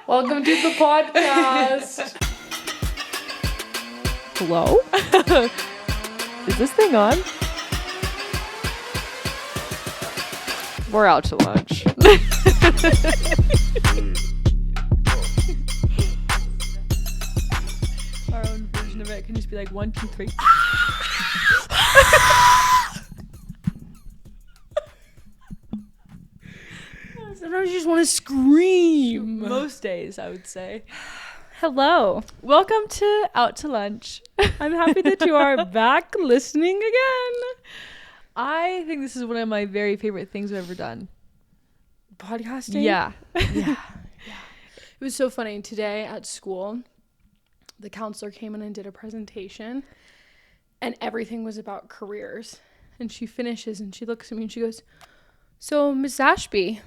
Welcome to the podcast. Hello? Is this thing on? We're out to lunch. Our own version of it can just be like 1, 2, 3. Sometimes you just want to scream. Most days, I would say. Hello. Welcome to Out to Lunch. I'm happy that you are back listening again. I think this is one of my very favorite things I've ever done. Podcasting? Yeah. Yeah. It was so funny. Today at school, the counselor came in and did a presentation, and everything was about careers. And she finishes and she looks at me and she goes, "So, Miss Ashby,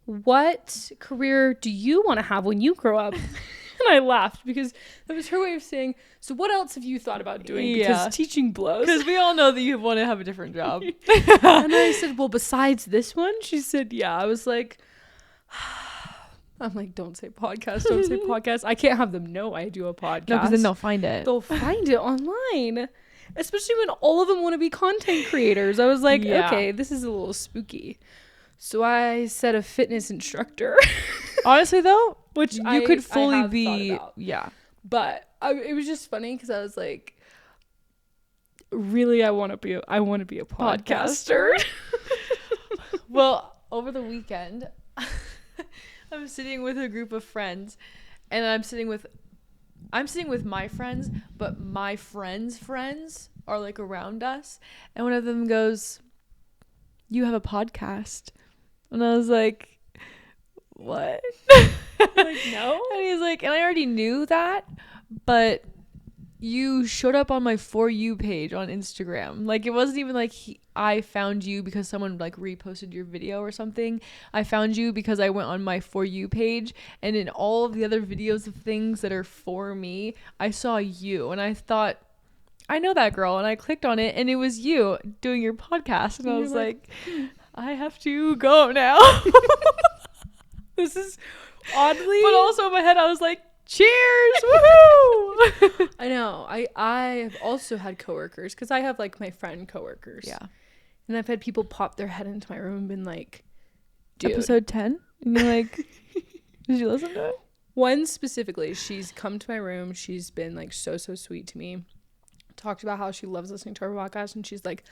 what career do you want to have when you grow up?" And I laughed because that was her way of saying, "So what else have you thought about doing?" Because teaching blows. Because we all know that you want to have a different job. And I said, "Well, besides this one?" She said, "Yeah." I was like, I'm like, don't say podcast, don't say podcast. I can't have them know I do a podcast. No, because then they'll find it. They'll find it online. Especially when all of them want to be content creators. I was like, okay, this is a little spooky. So I said a fitness instructor. Honestly, though, Which you could fully I have be, thought about. yeah. But it was just funny because I was like, really, I want to be a podcaster. Well, over the weekend, I'm sitting with a group of friends, and I'm sitting with my friends, but my friends are like around us, and one of them goes, "You have a podcast," and I was like, "What?" Like, no. And he's like, and I already knew that, but you showed up on my For You page on Instagram. Like, it wasn't even like I found you because someone like reposted your video or something. I found you because I went on my For You page, and in all of the other videos of things that are for me, I saw you, and I thought, I know that girl, and I clicked on it, and it was you doing your podcast, and I was like, I have to go now. This is oddly. But also in my head, I was like, cheers, woohoo! I know. I have also had coworkers because I have like my friend coworkers. Yeah. And I've had people pop their head into my room and been like, "Dude." Episode 10? And you're like, did you listen to it? One specifically, she's come to my room. She's been like so sweet to me. Talked about how she loves listening to our podcast. And she's like,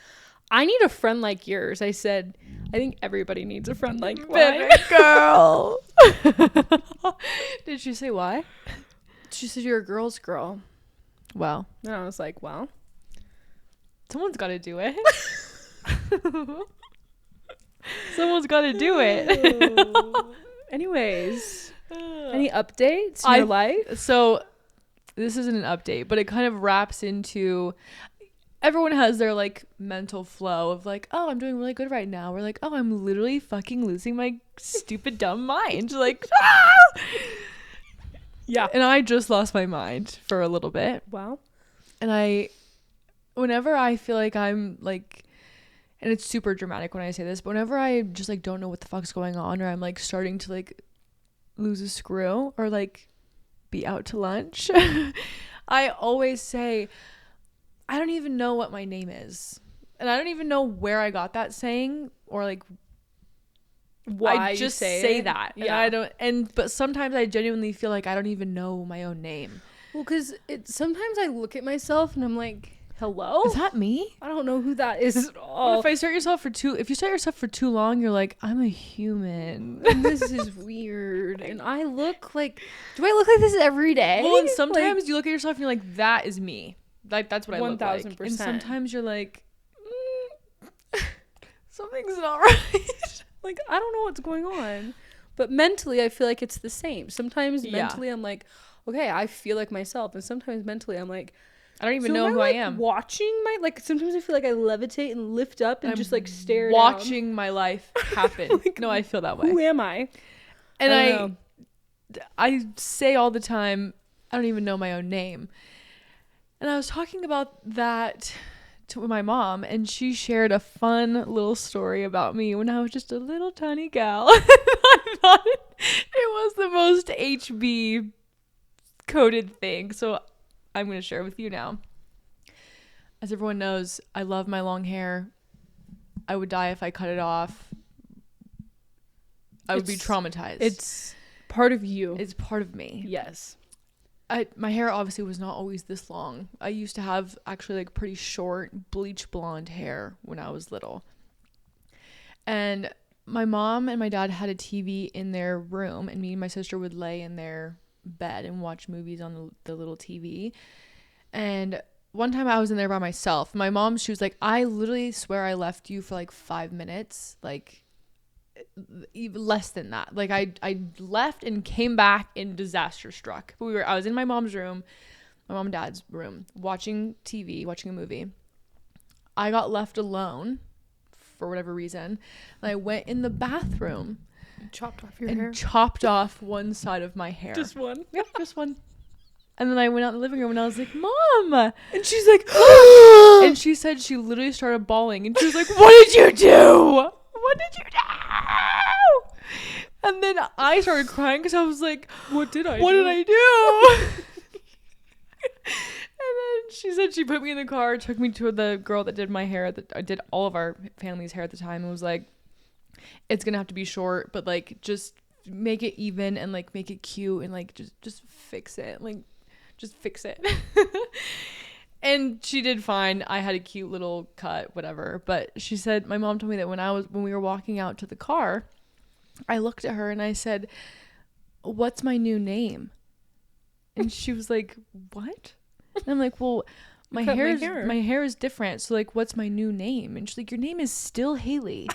"I need a friend like yours." I said, "I think everybody needs a friend like mine." Girl. Did she say why? She said, "You're a girl's girl." Well, And I was like, well, someone's got to do it. Someone's got to do it. Anyways, any updates in your life? So this isn't an update, but it kind of wraps into, everyone has their like mental flow of like, oh, I'm doing really good right now. We're like, oh, I'm literally fucking losing my stupid dumb mind. Like, ah! Yeah. And I just lost my mind for a little bit. Wow. And whenever I feel like I'm like, and it's super dramatic when I say this, but whenever I just like don't know what the fuck's going on, or I'm like starting to like lose a screw or like be out to lunch, I always say, I don't even know what my name is. And I don't even know where I got that saying, or like Why I just say that. Yeah. But sometimes I genuinely feel like I don't even know my own name. Well, because sometimes I look at myself and I'm like, hello? Is that me? I don't know who that is at all. What if if you start yourself for too long, you're like, I'm a human. This is weird. And I look like, do I look like this every day? Well, and sometimes you look at yourself and you're like, that is me. Like, that's what I look like. 1000%. And sometimes you're like, something's not right. Like, I don't know what's going on. But mentally, I feel like it's the same. Sometimes Yeah. mentally, I'm like, okay, I feel like myself. And sometimes mentally, I'm like, I don't even know who I am. Watching like, sometimes I feel like I levitate and lift up and just like stare watching my life happen. Like, no, I feel that way. Who am I? And I say all the time, I don't even know my own name. And I was talking about that to my mom, and she shared a fun little story about me when I was just a little tiny gal. I thought was the most HB coded thing. So I'm going to share it with you now. As everyone knows, I love my long hair. I would die if I cut it off. I would be traumatized. It's part of you. It's part of me. Yes. My hair obviously was not always this long. I used to have actually like pretty short bleach blonde hair when I was little. And my mom and my dad had a TV in their room, and me and my sister would lay in their bed and watch movies on the little TV. And one time I was in there by myself. My mom, she was like, I literally swear I left you for like 5 minutes, like even less than that. Like I left and came back and disaster struck. I was in my mom's room, my mom and dad's room, watching TV, watching a movie. I got left alone for whatever reason, and I went in the bathroom, Chopped off your and hair. chopped off one side of my hair. Just one. Yep, just one. And then I went out in the living room and I was like, Mom. And she's like, And she said she literally started bawling. And she was like, what did you do? What did you do? And then I started crying because I was like, what did I do? And then she said she put me in the car, took me to the girl that did my hair. I did all of our family's hair at the time. And was like, it's going to have to be short, but like just make it even and like make it cute and like just fix it. Like, just fix it. And she did fine. I had a cute little cut, whatever. But she said, my mom told me that when we were walking out to the car, I looked at her and I said, what's my new name? And she was like, what? And I'm like, well, my hair is different. So like, what's my new name? And she's like, your name is still Haley.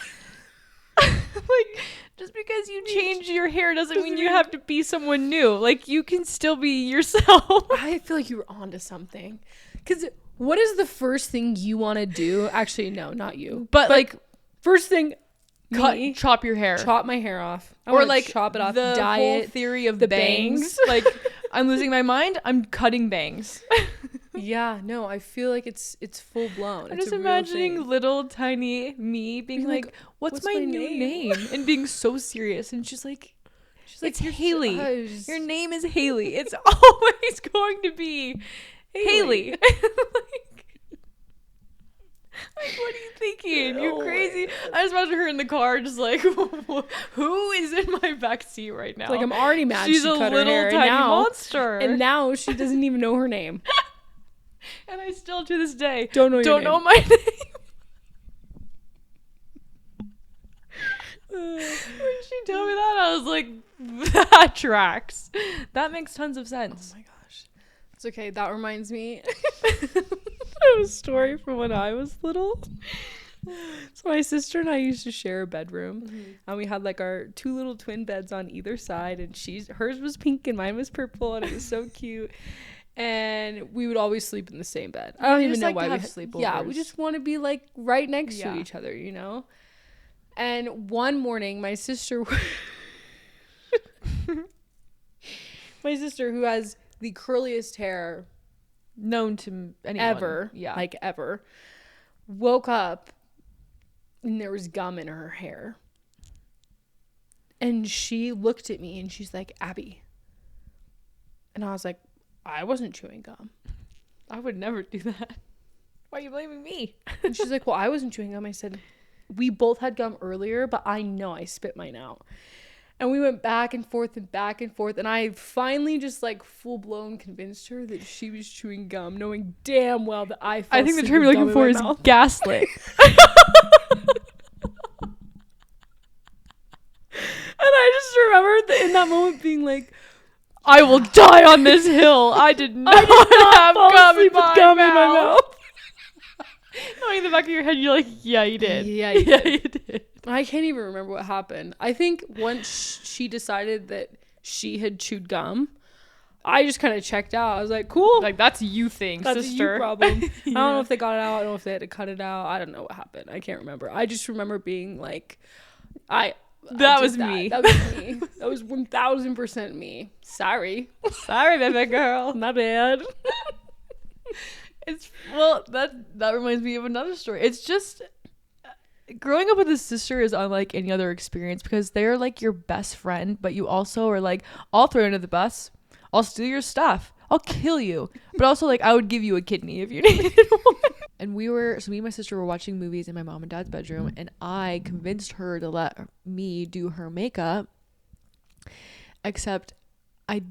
Like, just because you change your hair doesn't mean you have to be someone new. Like, you can still be yourself. I feel like you were onto something. Because what is the first thing you want to do? Actually, no, not you. But like, first thing, chop your hair. Chop my hair off. Or like, chop it off. The dye whole it. theory of the bangs. Like, I'm losing my mind. I'm cutting bangs. Yeah, no, I feel like it's full blown. I'm just imagining little tiny me being like, what's my new name? And being so serious. And she's like, it's Haley. Your name is Haley. It's always going to be Haley. Like, what are you thinking? You crazy? I just imagine her in the car, just like, who is in my back seat right now? It's like, I'm already mad. She's she a cut her little hair, tiny and monster. And now she doesn't even know her name. And I still, to this day, don't know my name. When she told me that, I was like, that tracks. That makes tons of sense. Oh my gosh. It's okay. That reminds me of a story from when I was little. So my sister and I used to share a bedroom, and we had like our two little twin beds on either side, and hers was pink and mine was purple, and it was so cute. And we would always sleep in the same bed. I don't even know why we have sleepovers. Yeah, we just want to be like right next to each other, you know? And one morning, my sister, who has the curliest hair known to anyone ever, like ever, woke up and there was gum in her hair. And she looked at me and she's like, Abby. And I was like, I wasn't chewing gum. I would never do that. Why are you blaming me? And she's like, well, I wasn't chewing gum. I said, we both had gum earlier, but I know I spit mine out. And we went back and forth. And I finally just like full blown convinced her that she was chewing gum, knowing damn well that I think the term you're looking for is gaslit. And I just remember in that moment being like, I will die on this hill. I did not have gum in my mouth. Knowing in the back of your head, you're like, yeah, you did. Yeah, you did. I can't even remember what happened. I think once she decided that she had chewed gum, I just kind of checked out. I was like, cool. Like, that's a you thing, that's sister. A you problem. Yeah. I don't know if they got it out. I don't know if they had to cut it out. I don't know what happened. I can't remember. I just remember being like, That was me. That was me. That was 1000% me. Sorry, baby girl. My bad. That reminds me of another story. It's just growing up with a sister is unlike any other experience because they're like your best friend, but you also are like, I'll throw you under the bus, I'll steal your stuff, I'll kill you, but also like I would give you a kidney if you needed one. And me and my sister were watching movies in my mom and dad's bedroom, and I convinced her to let me do her makeup, except I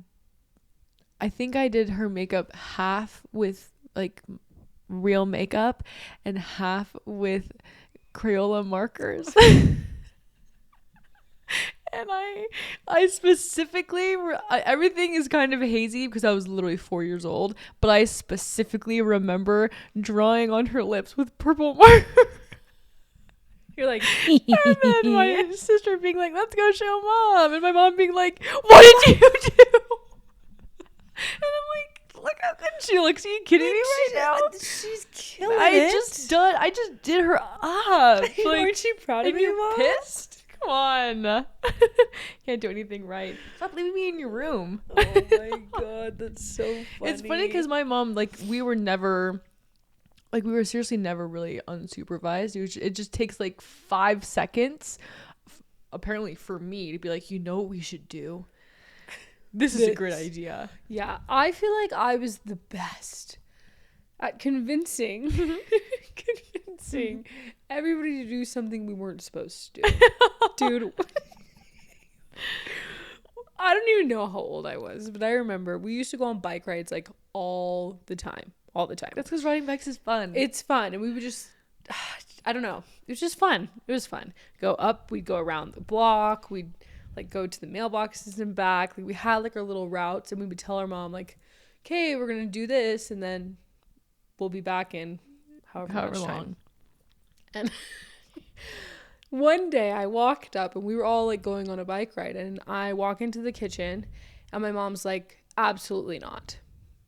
think I did her makeup half with like real makeup and half with Crayola markers. And I specifically everything is kind of hazy because I was literally 4 years old, but I specifically remember drawing on her lips with purple marker. You're like, And then my sister being like, let's go show mom, and my mom being like, what did you do? And I'm like, look how good she looks. Are you kidding me right now? She's killing I it. just did her up. Like, aren't you proud of me, you Mom? pissed? Come on. Can't do anything right. Stop leaving me in your room. Oh my god, that's so funny. It's funny because my mom, like, we were seriously never really unsupervised. It just takes like 5 seconds, apparently, for me to be like, you know what we should do? This is a great idea. Yeah, I feel like I was the best at convincing everybody to do something we weren't supposed to do. Dude, I don't even know how old I was, but I remember we used to go on bike rides like all the time. That's because riding bikes is fun. It's fun, and we would just, I don't know, it was just fun. It was fun. Go up, we'd go around the block, we'd like go to the mailboxes and back. Like, we had like our little routes, and we would tell our mom like, okay, we're gonna do this, and then we'll be back in however long. Time. And one day I walked up, and we were all like going on a bike ride, and I walk into the kitchen, and my mom's like, absolutely not.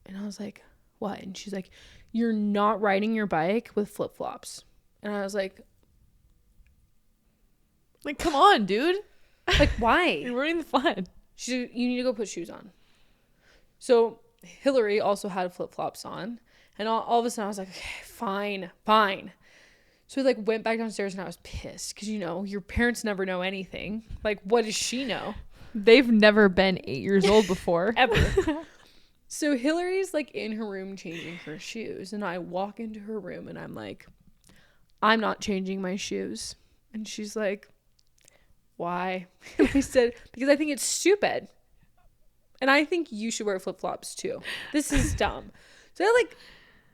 And I was like, what? And she's like, you're not riding your bike with flip-flops. And I was like, come on, dude. Like, why? You're ruining the fun. She's like, you need to go put shoes on. So Hillary also had flip-flops on, and all of a sudden I was like, okay, fine. So we like went back downstairs, and I was pissed because, you know, your parents never know anything. Like, what does she know? They've never been 8 years old before. Ever. So Hillary's like in her room changing her shoes, and I walk into her room, and I'm like, I'm not changing my shoes. And she's like, why? And I said, because I think it's stupid, and I think you should wear flip-flops too. This is dumb. So I like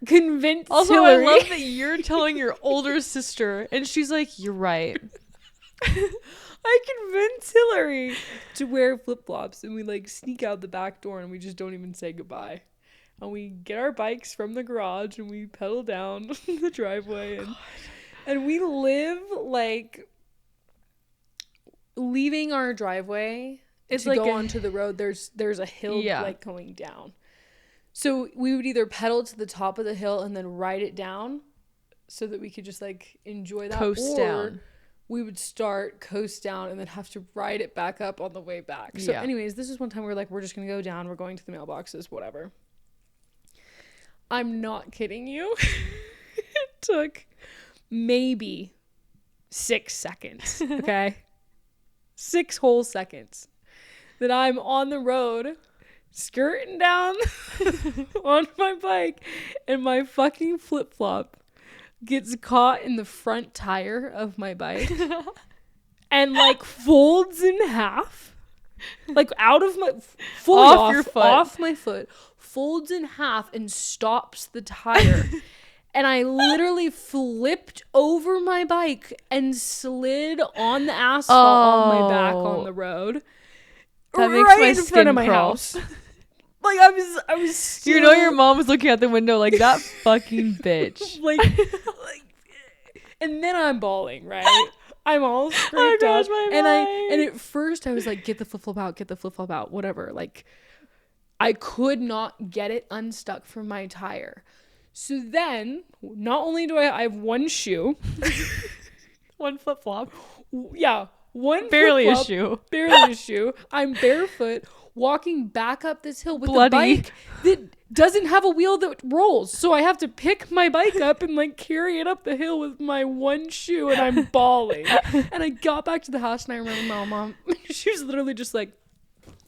convinced also Hillary. I love that you're telling your older sister, and she's like, you're right. I convinced Hillary to wear flip-flops, and we like sneak out the back door, and we just don't even say goodbye. And we get our bikes from the garage, and we pedal down the driveway, and we live like leaving our driveway. It's to like go onto the road. There's a hill like going down. So we would either pedal to the top of the hill and then ride it down so that we could just like enjoy that, coast down. We would coast down, and then have to ride it back up on the way back. So anyways, this is one time we were like, we're just going to go down. We're going to the mailboxes, whatever. I'm not kidding you. It took maybe 6 seconds, okay? 6 whole seconds that I'm on the road skirting down on my bike, and my fucking flip-flop gets caught in the front tire of my bike and like folds in half, like out of my off my foot, folds in half and stops the tire. And I literally flipped over my bike and slid on the asphalt on my back on the road. That makes my in skin front of my crawl. house. Like I was still, you know, your mom was looking out the window like, that fucking bitch. like, and then I'm bawling, right? I'm all scraped up, and at first I was like, get the flip-flop out, whatever. Like, I could not get it unstuck from my tire. So then, not only do I have one shoe, one flip-flop. yeah, one barely a flip-flop, shoe. barely a shoe. I'm barefoot walking back up this hill with Bloody. a bike that doesn't have a wheel that rolls. So I have to pick my bike up and like carry it up the hill with my one shoe, and I'm bawling. And I got back to the house and I remember my mom, she was literally just like,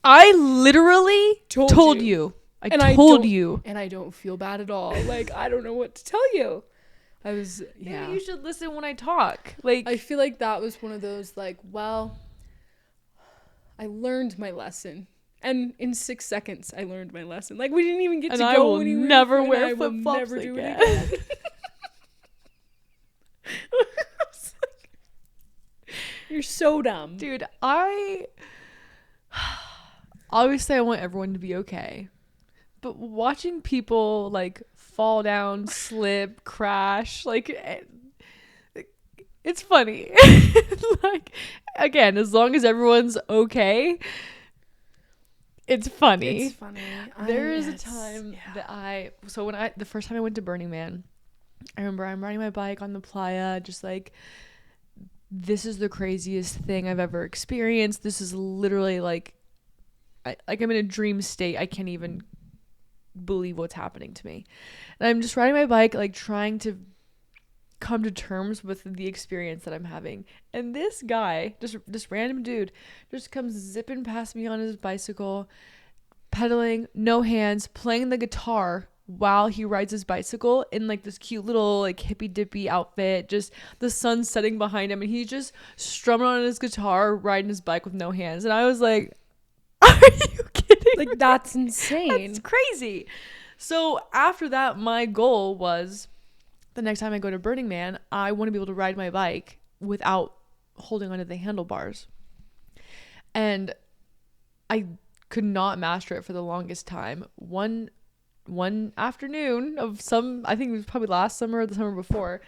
I literally told you. you. I And told you. And I don't feel bad at all. Like, I don't know what to tell you. I was, yeah. Maybe you should listen when I talk. Like, I feel like that was one of those, like, well, I learned my lesson. And in 6 seconds, I learned my lesson. Like, we didn't even get to go I will anywhere. never and wear I will flip-flops never do again. it again. You're so dumb. dude, obviously I want everyone to be okay. But watching people like fall down, slip, crash, like it's funny. Like, again, as long as everyone's okay, it's funny. It's funny. There is a time that the first time I went to Burning Man, I remember I'm riding my bike on the playa, just like, this is the craziest thing I've ever experienced. This is literally like I'm in a dream state. I can't even believe what's happening to me. And I'm just riding my bike, like trying to come to terms with the experience that I'm having. And this guy, just this random dude, just comes zipping past me on his bicycle, pedaling, no hands, playing the guitar while he rides his bicycle in like this cute little like hippy dippy outfit, just the sun setting behind him, and he's just strumming on his guitar, riding his bike with no hands. And I was like, are you kidding? Like, that's insane. That's crazy. So after that, my goal was, the next time I go to Burning Man, I want to be able to ride my bike without holding onto the handlebars. And I could not master it for the longest time. One afternoon of I think it was probably last summer or the summer before,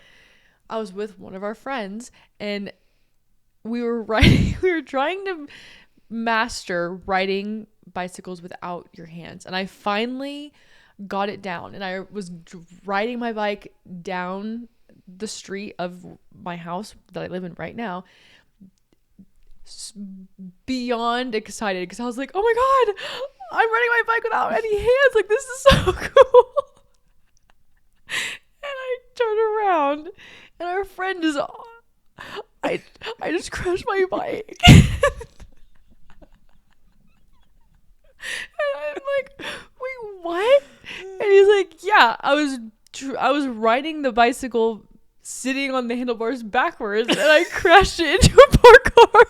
I was with one of our friends, and we were trying to master riding bicycles without your hands. And I finally got it down, and I was riding my bike down the street of my house that I live in right now, beyond excited, because I was like, oh my god, I'm riding my bike without any hands, like, this is so cool. And I turned around, and our friend is I just crashed my bike. And I'm like, wait, what? And he's like, yeah, I was riding the bicycle sitting on the handlebars backwards, and I crashed it into a poor car.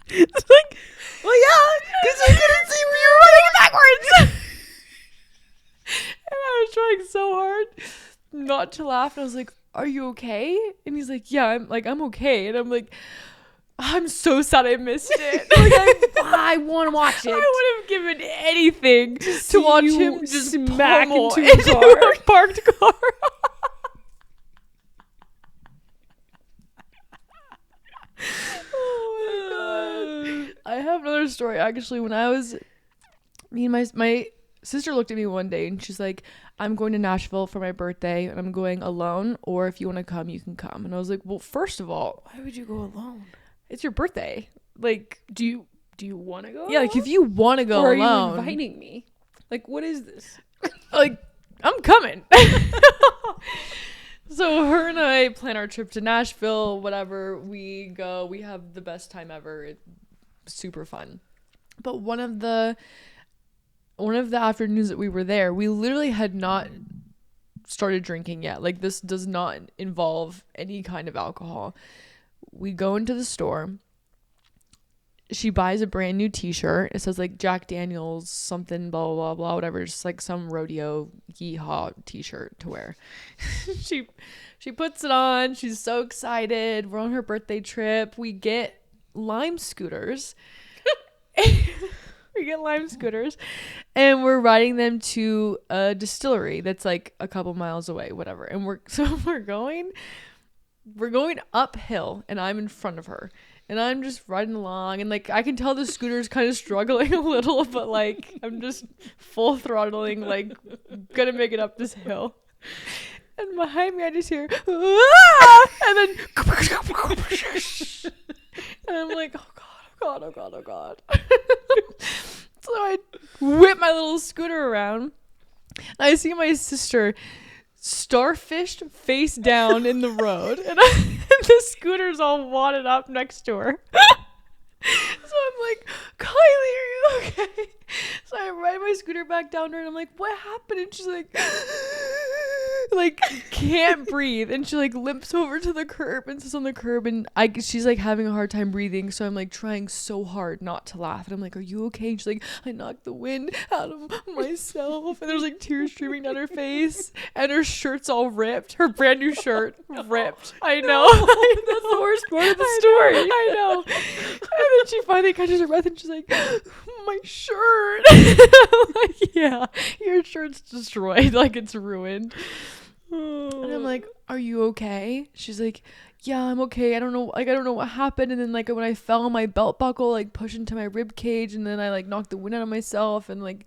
It's like, well, yeah, because I couldn't see me running backwards. And I was trying so hard not to laugh, and I was like, are you okay? And he's like, yeah, I'm okay. And I'm like, I'm so sad I missed it. Like, I want to watch it. I would have given anything to watch him just smack pummel into a car. a parked car. Oh my god. I have another story. Actually, when I was, me and my sister looked at me one day, and she's like, I'm going to Nashville for my birthday, and I'm going alone, or if you want to come, you can come. And I was like, well, first of all, Why would you go alone? it's your birthday. Like, Do you want to go? yeah, like, if you want to go or are alone, you inviting me? Like, what is this? like, I'm coming. So her and I plan our trip to Nashville, whatever. We go, we have the best time ever. It's super fun. But one of the afternoons that we were there, we literally had not started drinking yet. Like, this does not involve any kind of alcohol. We go into the store. She buys a brand new t-shirt. It says like Jack Daniels something blah blah blah blah whatever, just like some rodeo yeehaw t-shirt to wear. she puts it on. She's so excited. We're on her birthday trip. We get Lime scooters. And we're riding them to a distillery that's like a couple miles away, whatever. And we're going uphill, and I'm in front of her, and I'm just riding along, and like I can tell the scooter's kind of struggling a little, but like I'm just full throttling, like gonna make it up this hill. And behind me, I just hear, ah! And then, and I'm like, oh God, oh God, oh God, oh God. So I whip my little scooter around. And I see my sister starfished face down in the road. And the scooter's all wadded up next to her. So I'm like, Kylie, are you okay? So I ride my scooter back down to her and I'm like, what happened? And she's like can't breathe. And she like limps over to the curb and sits on the curb, and she's like having a hard time breathing. So I'm like trying so hard not to laugh. And I'm like, are you okay? And she's like, I knocked the wind out of myself. And there's like tears streaming down her face, and her shirt's all ripped. Her brand new shirt ripped. I know. That's the worst part of the story. I know. And then she finally catches her breath and she's like, my shirt. I'm like, yeah, your shirt's destroyed. Like, it's ruined. And I'm like, are you okay? She's like, yeah, I'm okay. I don't know what happened. And then like when I fell, my belt buckle like pushed into my rib cage, and then I like knocked the wind out of myself, and like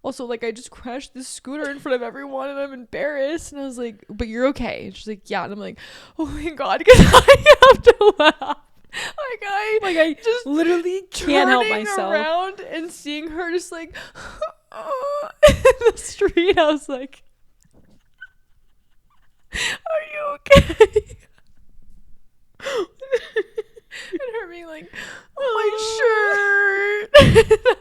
also like I just crashed this scooter in front of everyone and I'm embarrassed. And I was like, but you're okay? And she's like, yeah. And I'm like, oh my God, because I have to laugh. I just literally can't help myself. Around and seeing her just like in the street, I was like, are you okay? And her being like, oh, my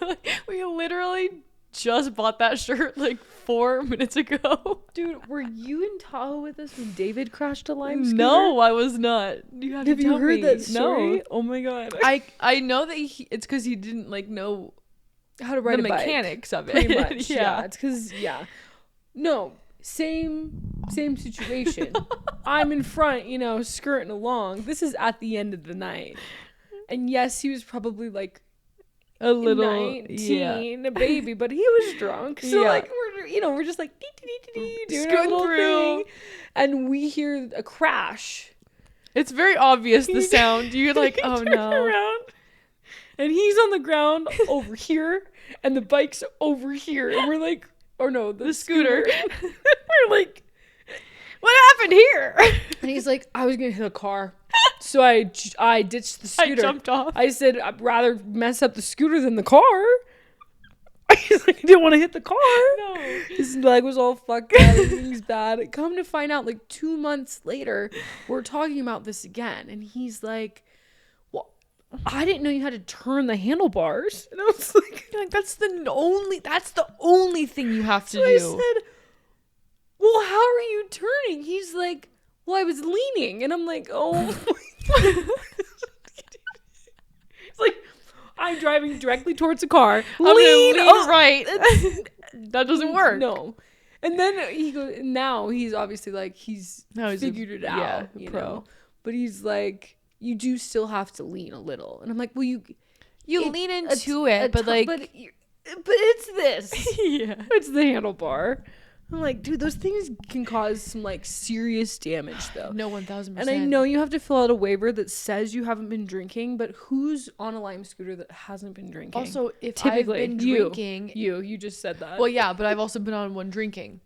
shirt. We literally just bought that shirt like 4 minutes ago. Dude, were you in Tahoe with us when David crashed a Lime scooter? No, I was not. Have you heard that story? No. Oh my God. I know that it's because he didn't like know how to ride the a bike. Mechanics of it. Pretty much. Yeah. It's because, no, same situation. I'm in front, skirting along. This is at the end of the night. And yes, he was probably like a little 19, a baby, but he was drunk. So like we're just like doing our little thing, and we hear a crash. It's very obvious, the sound. You're like, oh no. Around, and he's on the ground over here, and the bike's over here, and we're like, or no, the scooter. We're like, what happened here? And he's like, I was gonna hit a car. So I ditched the scooter. I jumped off. I said, I'd rather mess up the scooter than the car. He's like, I didn't want to hit the car. No. His leg was all fucked up. Everything's bad. Come to find out, like 2 months later, we're talking about this again. And he's like, well, I didn't know you had to turn the handlebars. And I was like, that's the only thing you have to do. I said, well, how are you turning? He's like, well, I was leaning. And I'm like, oh my God. It's like, I'm driving directly towards a car. Lean right. That doesn't work. No. And then he goes, now he's obviously like, he's figured it out, you know. But he's like, you do still have to lean a little. And I'm like, well, you lean into it, but it's this. Yeah. It's the handlebar. I'm like, dude, those things can cause some like serious damage though. No, 1000%. And I know you have to fill out a waiver that says you haven't been drinking, but who's on a Lime scooter that hasn't been drinking? Also, if typically I've been drinking, you just said that. Well, yeah, but I've also been on one drinking.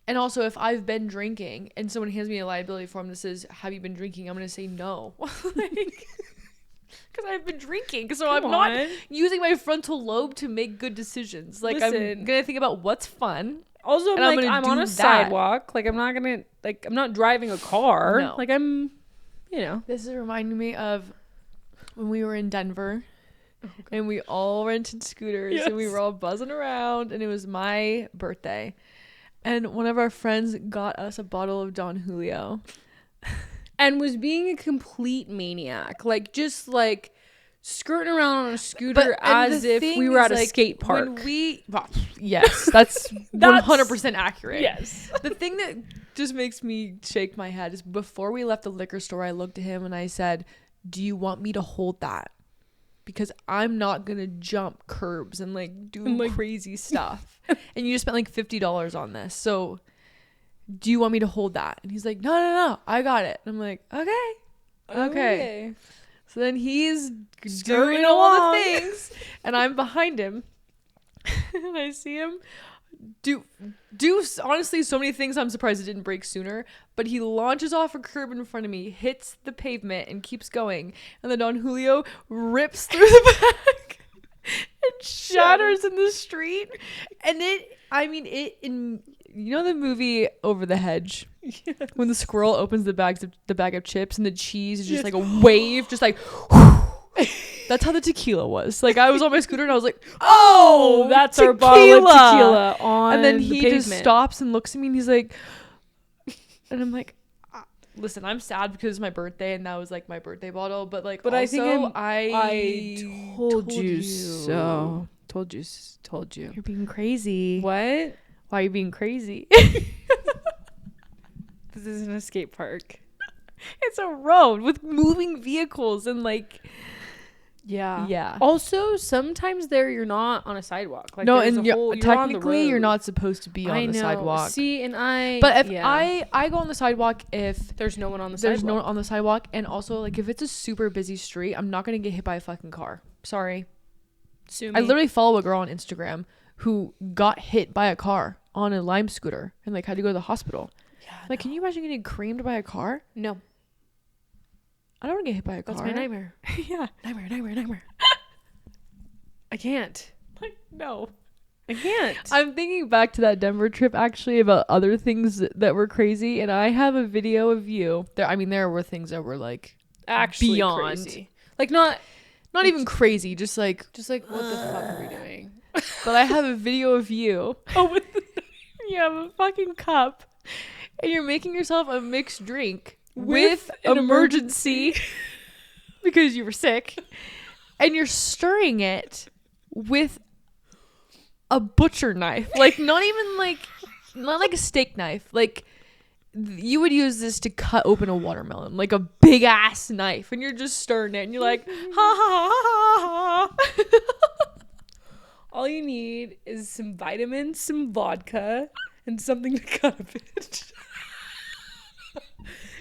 And also, if I've been drinking and someone hands me a liability form that says, have you been drinking? I'm going to say no. Because I've been drinking. So I'm not using my frontal lobe to make good decisions. Like, I'm going to think about what's fun. Also, I'm on a sidewalk. Like, I'm not driving a car. No. Like, I'm, This is reminding me of when we were in Denver. And we all rented scooters. And we were all buzzing around. And it was my birthday. And one of our friends got us a bottle of Don Julio. And was being a complete maniac. Like, just like skirting around on a scooter as if we were at a skate park. Yes, that's 100% accurate. Yes. The thing that just makes me shake my head is before we left the liquor store, I looked at him and I said, do you want me to hold that? Because I'm not going to jump curbs and like do crazy stuff. And you just spent like $50 on this. So do you want me to hold that? And he's like, no, I got it. And I'm like, okay. So then he's doing all the things, and I'm behind him, and I see him. do honestly so many things. I'm surprised it didn't break sooner. But he launches off a curb in front of me, hits the pavement, and keeps going. And then Don Julio rips through the back and shatters in the street. And in you know the movie Over the Hedge, Yes. when the squirrel opens the bag of chips and the cheese is just like a wave, just like. That's how the tequila was. Like, I was on my scooter and I was like, oh, that's tequila. our bottle of tequila on and then the he pavement. just stops and looks at me and he's like, and I'm like, listen, I'm sad because it's my birthday and that was like my birthday bottle, but like, But also, I told you so. Told you. You're being crazy. What? Why are you being crazy? This is an skate park. It's a road with moving vehicles and like. Yeah. Also, sometimes you're not on a sidewalk. Like, no, there's and you're technically on you're not supposed to be on the sidewalk. See, and But if I go on the sidewalk if there's no one on the there's sidewalk. no one on the sidewalk, and also like if it's a super busy street, I'm not gonna get hit by a fucking car. Sorry. Sue me. I literally follow a girl on Instagram who got hit by a car on a Lime scooter and like had to go to the hospital. Yeah. Like, can you imagine getting creamed by a car? No. I don't want to get hit by a car. That's my nightmare. Yeah. Nightmare. I can't. Like, no. I can't. I'm thinking back to that Denver trip actually about other things that were crazy, and I have a video of you. There were things that were like actually beyond. crazy. Like not even crazy, just like what the fuck are we doing? but I have a video of you. Oh, you have a fucking cup and you're making yourself a mixed drink with an emergency because you were sick, and you're stirring it with a butcher knife, like not like a steak knife, like you would use this to cut open a watermelon, like a big ass knife, and you're just stirring it and you're like ha ha ha ha. All you need is some vitamins, some vodka, and something to cut a bitch.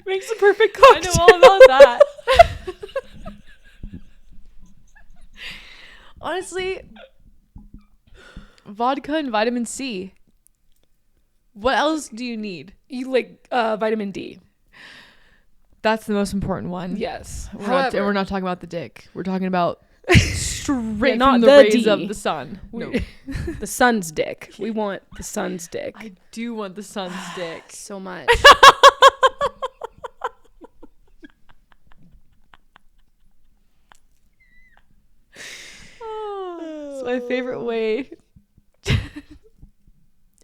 Makes the perfect cocktail. I know all about that. Honestly, vodka and vitamin C. What else do you need? You like vitamin D. That's the most important one. Yes. We're not talking about the dick. We're talking about straight not from the the rays D. of the sun. No. The sun's dick. We want the sun's dick. I do want the sun's dick. So much. It's my favorite way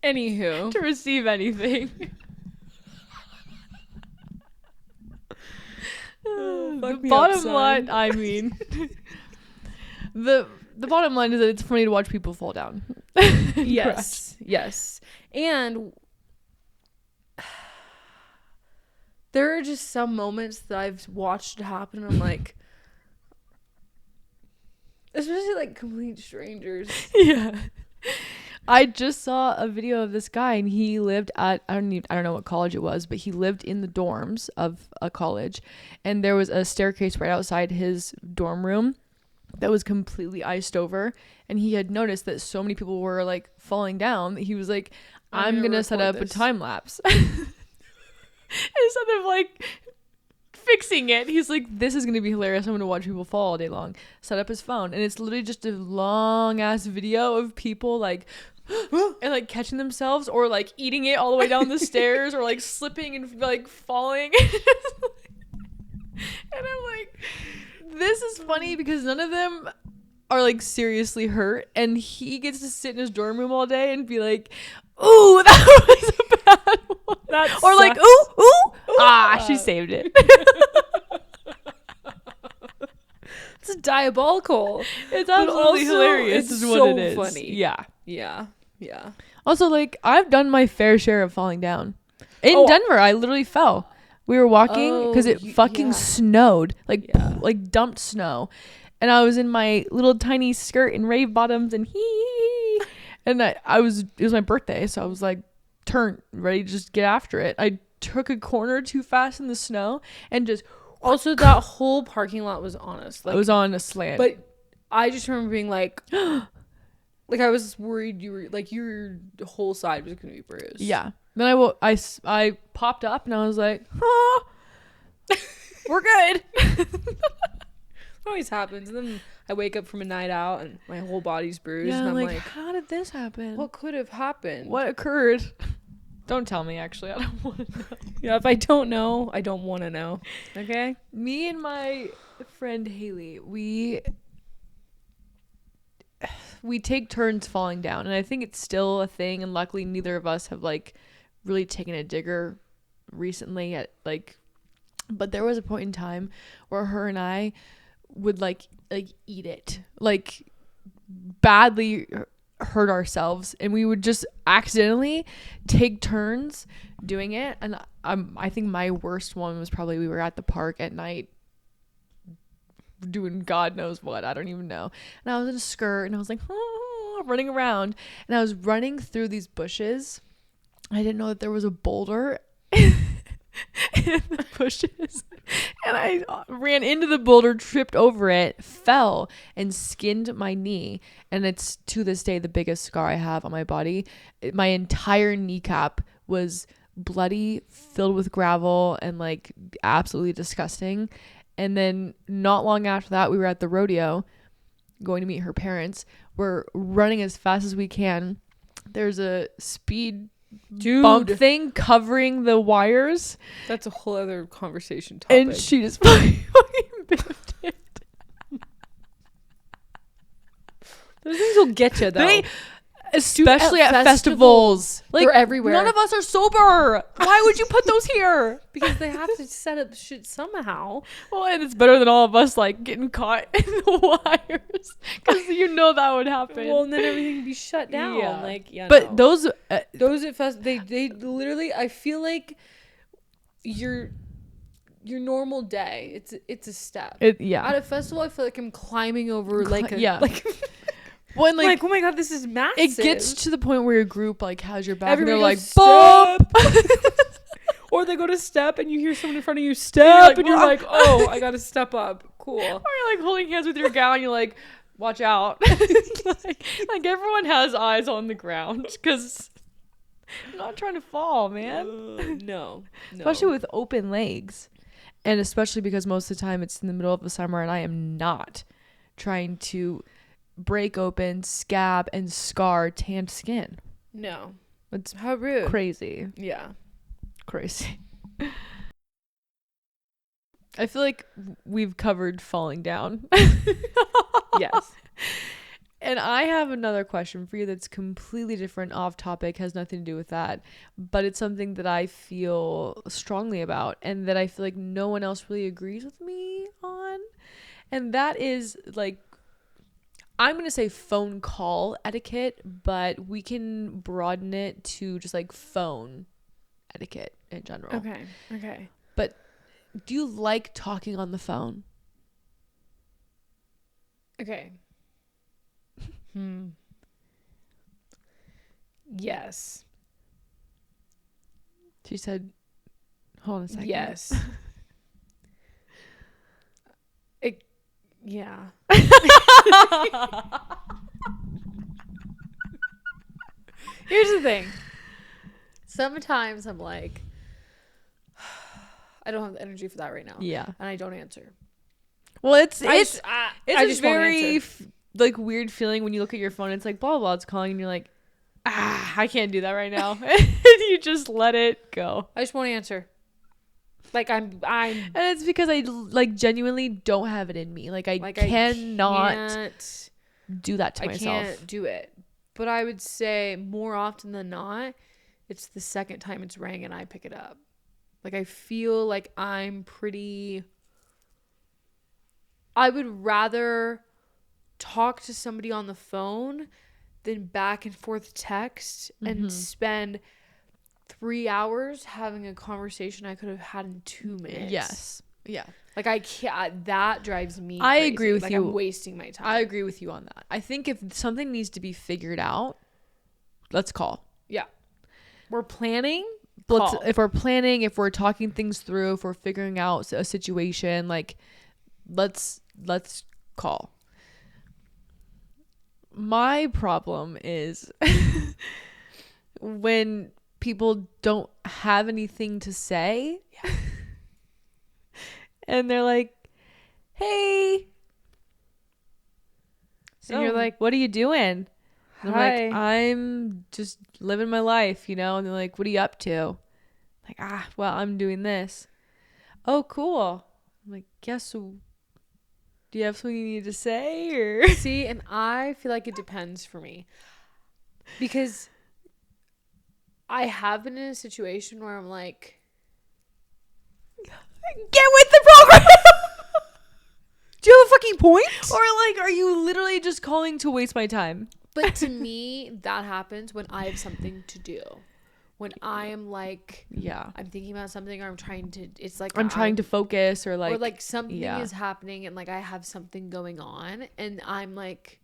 Anywho. to receive anything. The bottom line, the bottom line is that it's funny to watch people fall down. Yes. And there are just some moments that I've watched happen and I'm like, especially like complete strangers. Yeah. I just saw a video of this guy, and he lived at I don't know what college it was, but he lived in the dorms of a college, and there was a staircase right outside his dorm room that was completely iced over, and he had noticed that so many people were like falling down that he was like, I'm gonna set up a time lapse. Instead of like fixing it, he's like, this is gonna be hilarious, I'm gonna watch people fall all day long. Set up his phone, and it's literally just a long ass video of people like and like catching themselves or like eating it all the way down the stairs or like slipping and like falling. And I'm like, this is funny because none of them are like seriously hurt, and he gets to sit in his dorm room all day and be like, ooh, that was a bad one. Or like, ooh, she saved it. It's diabolical. It's absolutely hilarious. It's is what so it is. funny. Yeah. Also, Also, like, I've done my fair share of falling down. In Denver, I literally fell. We were walking because it fucking snowed, like dumped snow, and I was in my little tiny skirt and rave bottoms and and it was my birthday, so I was like ready to just get after it. I took a corner too fast in the snow and just also that whole parking lot was honest. Like, I was on a slant. But I just remember being like, Like, I was worried you were, like, your whole side was going to be bruised. Yeah. Then I popped up and I was like, oh, we're good. It always happens. And then I wake up from a night out and my whole body's bruised. Yeah, and I'm like, how did this happen? what could have happened? What occurred? Don't tell me, actually. I don't want to know. Yeah, if I don't know, I don't want to know. Okay? Me and my friend Haley, we take turns falling down, and I think it's still a thing, and luckily neither of us have like really taken a digger recently at like, but there was a point in time where her and I would like eat it, like badly hurt ourselves, and we would just accidentally take turns doing it. And I think my worst one was probably we were at the park at night doing God knows what, I don't even know, and I was in a skirt and I was like running around, and I was running through these bushes. I didn't know that there was a boulder in the bushes, and I ran into the boulder, tripped over it, fell, and skinned my knee. And it's to this day the biggest scar I have on my body. My entire kneecap was bloody, filled with gravel, and like absolutely disgusting. And then not long after that, we were at the rodeo going to meet her parents. We're running as fast as we can. There's a speed bump thing covering the wires. That's a whole other conversation topic. And she just fucking biffed it. Those things will get you, though. Especially at festivals. Like, they're everywhere. None of us are sober. Why would you put those here? Because they have to set up shit somehow. Well, and it's better than all of us like getting caught in the wires, because you know that would happen. Well, and then everything would be shut down. Yeah. Like, yeah. But no. those at they literally, I feel like your normal day, it's a step. Yeah. At a festival, I feel like I'm climbing over like yeah. like. When Like, oh my god, this is massive. It gets to the point where your group like has your back. Everybody and they're like, "Step." Or they go to step and you hear someone in front of you step, and you're like, oh, I gotta step up. Cool. Or you're like holding hands with your gal and you're like, watch out. like everyone has eyes on the ground, because I'm not trying to fall, man. No. Especially with open legs. And especially because most of the time it's in the middle of the summer and I am not trying to break open, scab, and scar tanned skin. No. It's how rude. Crazy. Yeah. Crazy. I feel like we've covered falling down. Yes. And I have another question for you that's completely different, off topic, has nothing to do with that, but it's something that I feel strongly about and that I feel like no one else really agrees with me on. And that is like, I'm going to say phone call etiquette, but we can broaden it to just like phone etiquette in general. Okay. But do you like talking on the phone? Okay. Yes. She said, hold on a second. Yes. Yeah. Here's the thing. Sometimes I'm like, I don't have the energy for that right now. Yeah. And I don't answer. Well, it's just a very like weird feeling when you look at your phone. It's like blah blah. It's calling, and you're like, I can't do that right now. And you just let it go. I just won't answer. Like I'm, and it's because I like genuinely don't have it in me. Like I cannot do that to myself. I can't do it. But I would say more often than not, it's the second time it's rang and I pick it up. Like I feel like I would rather talk to somebody on the phone than back and forth text and spend 3 hours having a conversation I could have had in 2 minutes. Yes. Yeah. Like I can't, that drives me I crazy. agree with like, you. I'm wasting my time. I agree with you on that. I think if something needs to be figured out, let's call. Yeah. We're planning. If we're planning, if we're talking things through, if we're figuring out a situation, like let's call. my problem is when people don't have anything to say. Yeah. And they're like, hey. So, And you're like, what are you doing? And I'm hi. like, I'm just living my life, you know? And they're like, what are you up to? Like, well, I'm doing this. Oh, cool. I'm like, yeah, so do you have something you need to say? Or See, and I feel like it depends for me. Because I have been in a situation where I'm like, get with the program. do you have a fucking point? Or like, are you literally just calling to waste my time? But to me, that happens when I have something to do. When I am like, Yeah. I'm thinking about something, or I'm trying to, it's like I'm trying to focus, or like something yeah. is happening and like I have something going on and I'm like,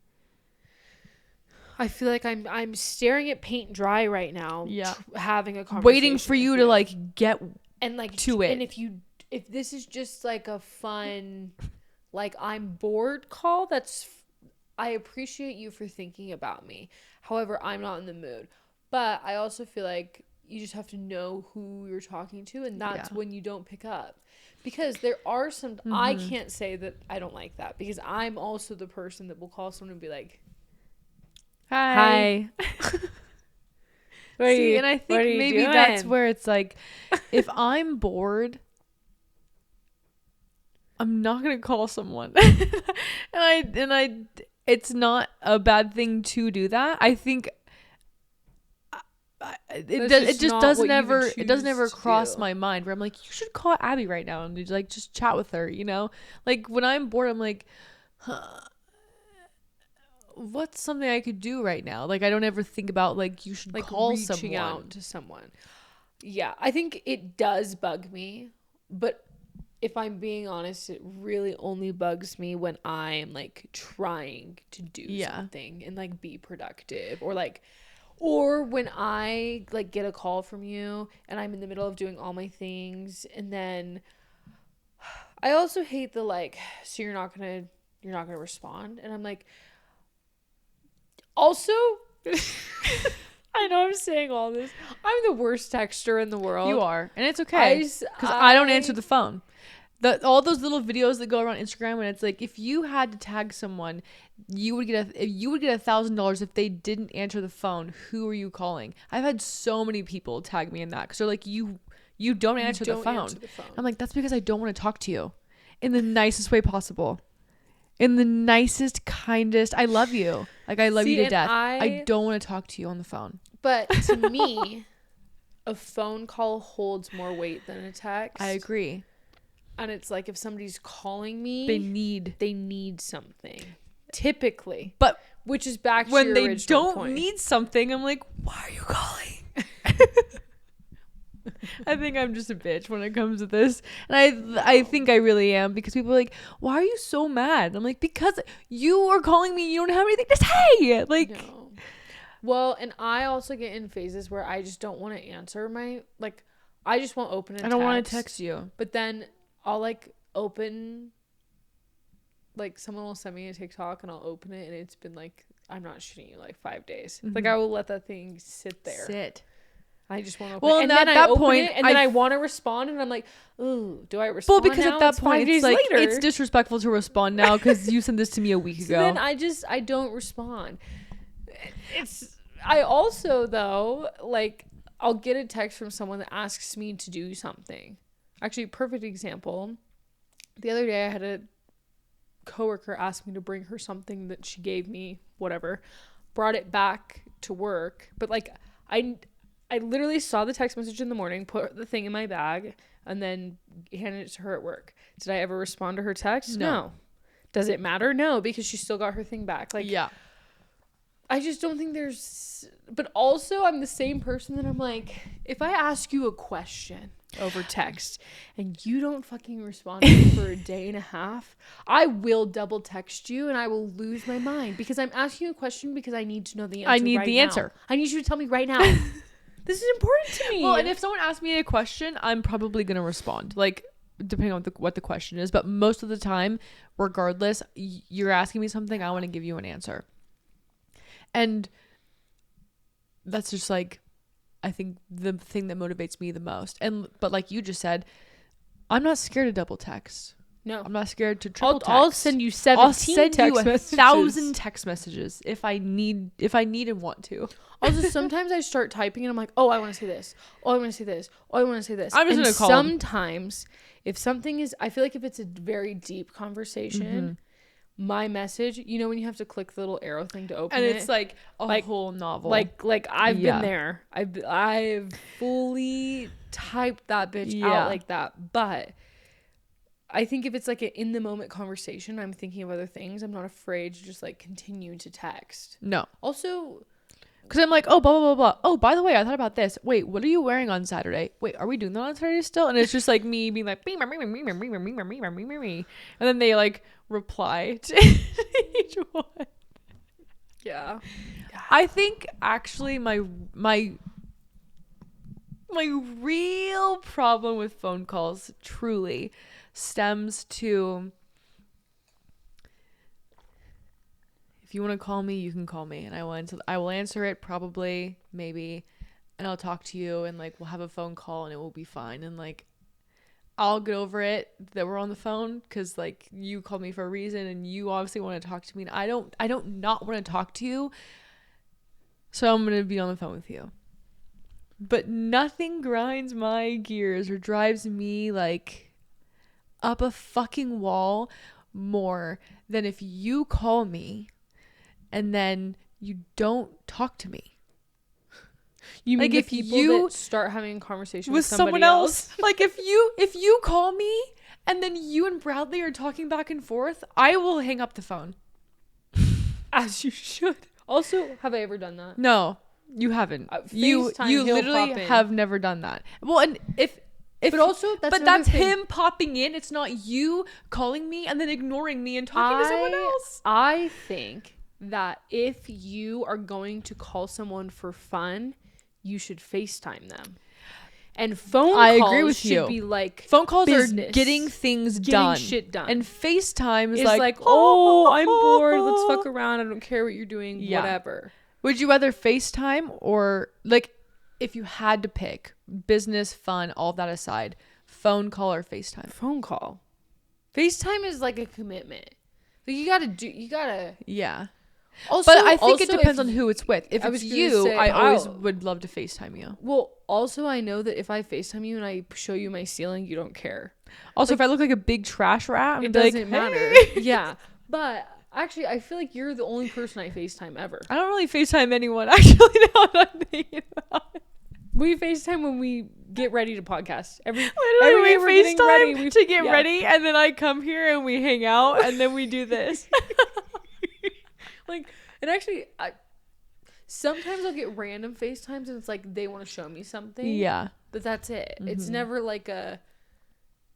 I feel like I'm staring at paint dry right now. Yeah. Having a conversation, waiting for with you to like get and like to it. And if this is just like a fun, like I'm bored call, I appreciate you for thinking about me. However, I'm not in the mood. But I also feel like you just have to know who you're talking to, and that's when you don't pick up. Because there are some, I can't say that I don't like that, because I'm also the person that will call someone and be like, hi. See, and I think maybe that's where it's like, if I'm bored, I'm not gonna call someone. and I it's not a bad thing to do that. I think it just doesn't ever cross my mind where I'm like, you should call Abby right now and like just chat with her, you know? Like when I'm bored, I'm like, what's something I could do right now? Like I don't ever think about like you should like call reaching someone out to someone. Yeah, I think it does bug me, but if I'm being honest, it really only bugs me when I am like trying to do something and like be productive, or when I like get a call from you and I'm in the middle of doing all my things, and then I also hate the like, so you're not gonna respond, and I'm like, also I know I'm saying all this, I'm the worst texter in the world. You are, and it's okay because I don't answer the phone. All those little videos that go around Instagram when it's like, if you had to tag someone, you would get $1,000 if they didn't answer the phone. Who are you calling? I've had so many people tag me in that because they're like, you don't answer the phone. I'm like, that's because I don't want to talk to you in the nicest way possible. In the nicest, kindest. I love you. Like I love you to death. I don't want to talk to you on the phone. But to me, a phone call holds more weight than a text. I agree. And it's like, if somebody's calling me, they need something, typically. But which is back to when your they original don't point. need something, I'm like, why are you calling? I think I'm just a bitch when it comes to this, and I think I really am, because people are like, why are you so mad? I'm like, because you are calling me, you don't have anything to say. Like, no. Well, and I also get in phases where I just don't want to answer I just won't open a text. I don't want to text you, but then I'll like open, like someone will send me a TikTok and I'll open it and it's been like, I'm not shitting you, like 5 days. Like I will let that thing sit there. I just want to open it. And then at that point, and then I want to respond and I'm like, ooh, do I respond? Well, because at that point it's like, later. It's disrespectful to respond now because you sent this to me a week ago. Then I don't respond. I also, though, like, I'll get a text from someone that asks me to do something. Actually, perfect example. The other day I had a coworker ask me to bring her something that she gave me, whatever, brought it back to work. But like, I literally saw the text message in the morning, put the thing in my bag, and then handed it to her at work. Did I ever respond to her text? No. Does it matter? No, because she still got her thing back. Like, yeah. I just don't think but also I'm the same person that I'm like, if I ask you a question over text and you don't fucking respond to me for a day and a half, I will double text you and I will lose my mind, because I'm asking you a question because I need to know the answer. I need the answer. I need you to tell me right now. This is important to me. Well, and if someone asks me a question, I'm probably going to respond. Like, depending on what the question is. But most of the time, regardless, you're asking me something, I want to give you an answer. And that's just like, I think the thing that motivates me the most. But like you just said, I'm not scared to double text. No. I'm not scared to triple text. I'll send you 17 I'll send text you messages. 1,000 text messages if I need and want to. Also, sometimes I start typing and I'm like, oh, I want to say this. Oh, I want to say this. Oh, I want to say this. I'm just and gonna call 'em. sometimes if something is, I feel like if it's a very deep conversation, my message, you know, when you have to click the little arrow thing to open And it, it's like a like- whole novel. like I've Yeah. been there. I've fully typed that bitch Yeah. out like that. But I think if it's like an in the moment conversation, I'm thinking of other things. I'm not afraid to just like continue to text. no. Also, Because I'm like, oh, blah, blah, blah, blah. Oh, by the way, I thought about this. Wait, what are you wearing on Saturday? Wait, are we doing that on Saturday still? And it's just like me being like, and then they like reply to each one. yeah. I think actually my real problem with phone calls truly stems to, if you want to call me, you can call me, and I will answer it probably, maybe, and I'll talk to you, and like we'll have a phone call and it will be fine, and like I'll get over it that we're on the phone because like you called me for a reason and you obviously want to talk to me, and I don't not want to talk to you, so I'm gonna be on the phone with you. But nothing grinds my gears or drives me like up a fucking wall more than if you call me and then you don't talk to me. You mean Like, the if people you- that start having a conversation With with someone else. Like if you call me and then you and Bradley are talking back and forth, I will hang up the phone. As you should. Also, have I ever done that? No, you haven't. You FaceTime, he'll literally pop in. have never done that. Well, and if But also, that's but another that's thing. him popping in. It's not you calling me and then ignoring me and talking to someone else. I think that if you are going to call someone for fun, you should FaceTime them. And phone I calls agree with should you. be like Phone calls business. are getting things Getting done. shit done. And FaceTime is it's like, like, oh, I'm bored. Let's fuck around. I don't care what you're doing. Yeah. Whatever. Would you rather FaceTime or, like, if you had to pick business, fun, all that aside, phone call or FaceTime? Phone call. FaceTime is like a commitment. Like you gotta. Yeah. Also, But I think it also depends if on who it's with. If I it's was gonna you, say, I always I'll- would love to FaceTime you. Well, also I know that if I FaceTime you and I show you my ceiling, you don't care. Also, if I look like a big trash rat, It I'm like, doesn't matter. "Hey." Yeah. But actually, I feel like you're the only person I FaceTime ever. I don't really FaceTime anyone, actually, now that I'm thinking about it. We FaceTime when we get ready to podcast. Every Literally, day we we're getting ready, FaceTime we- to get yeah. ready, and then I come here and we hang out, and then we do this. Like, and actually, sometimes I'll get random FaceTimes and it's like they want to show me something. Yeah. But that's it. It's never like a.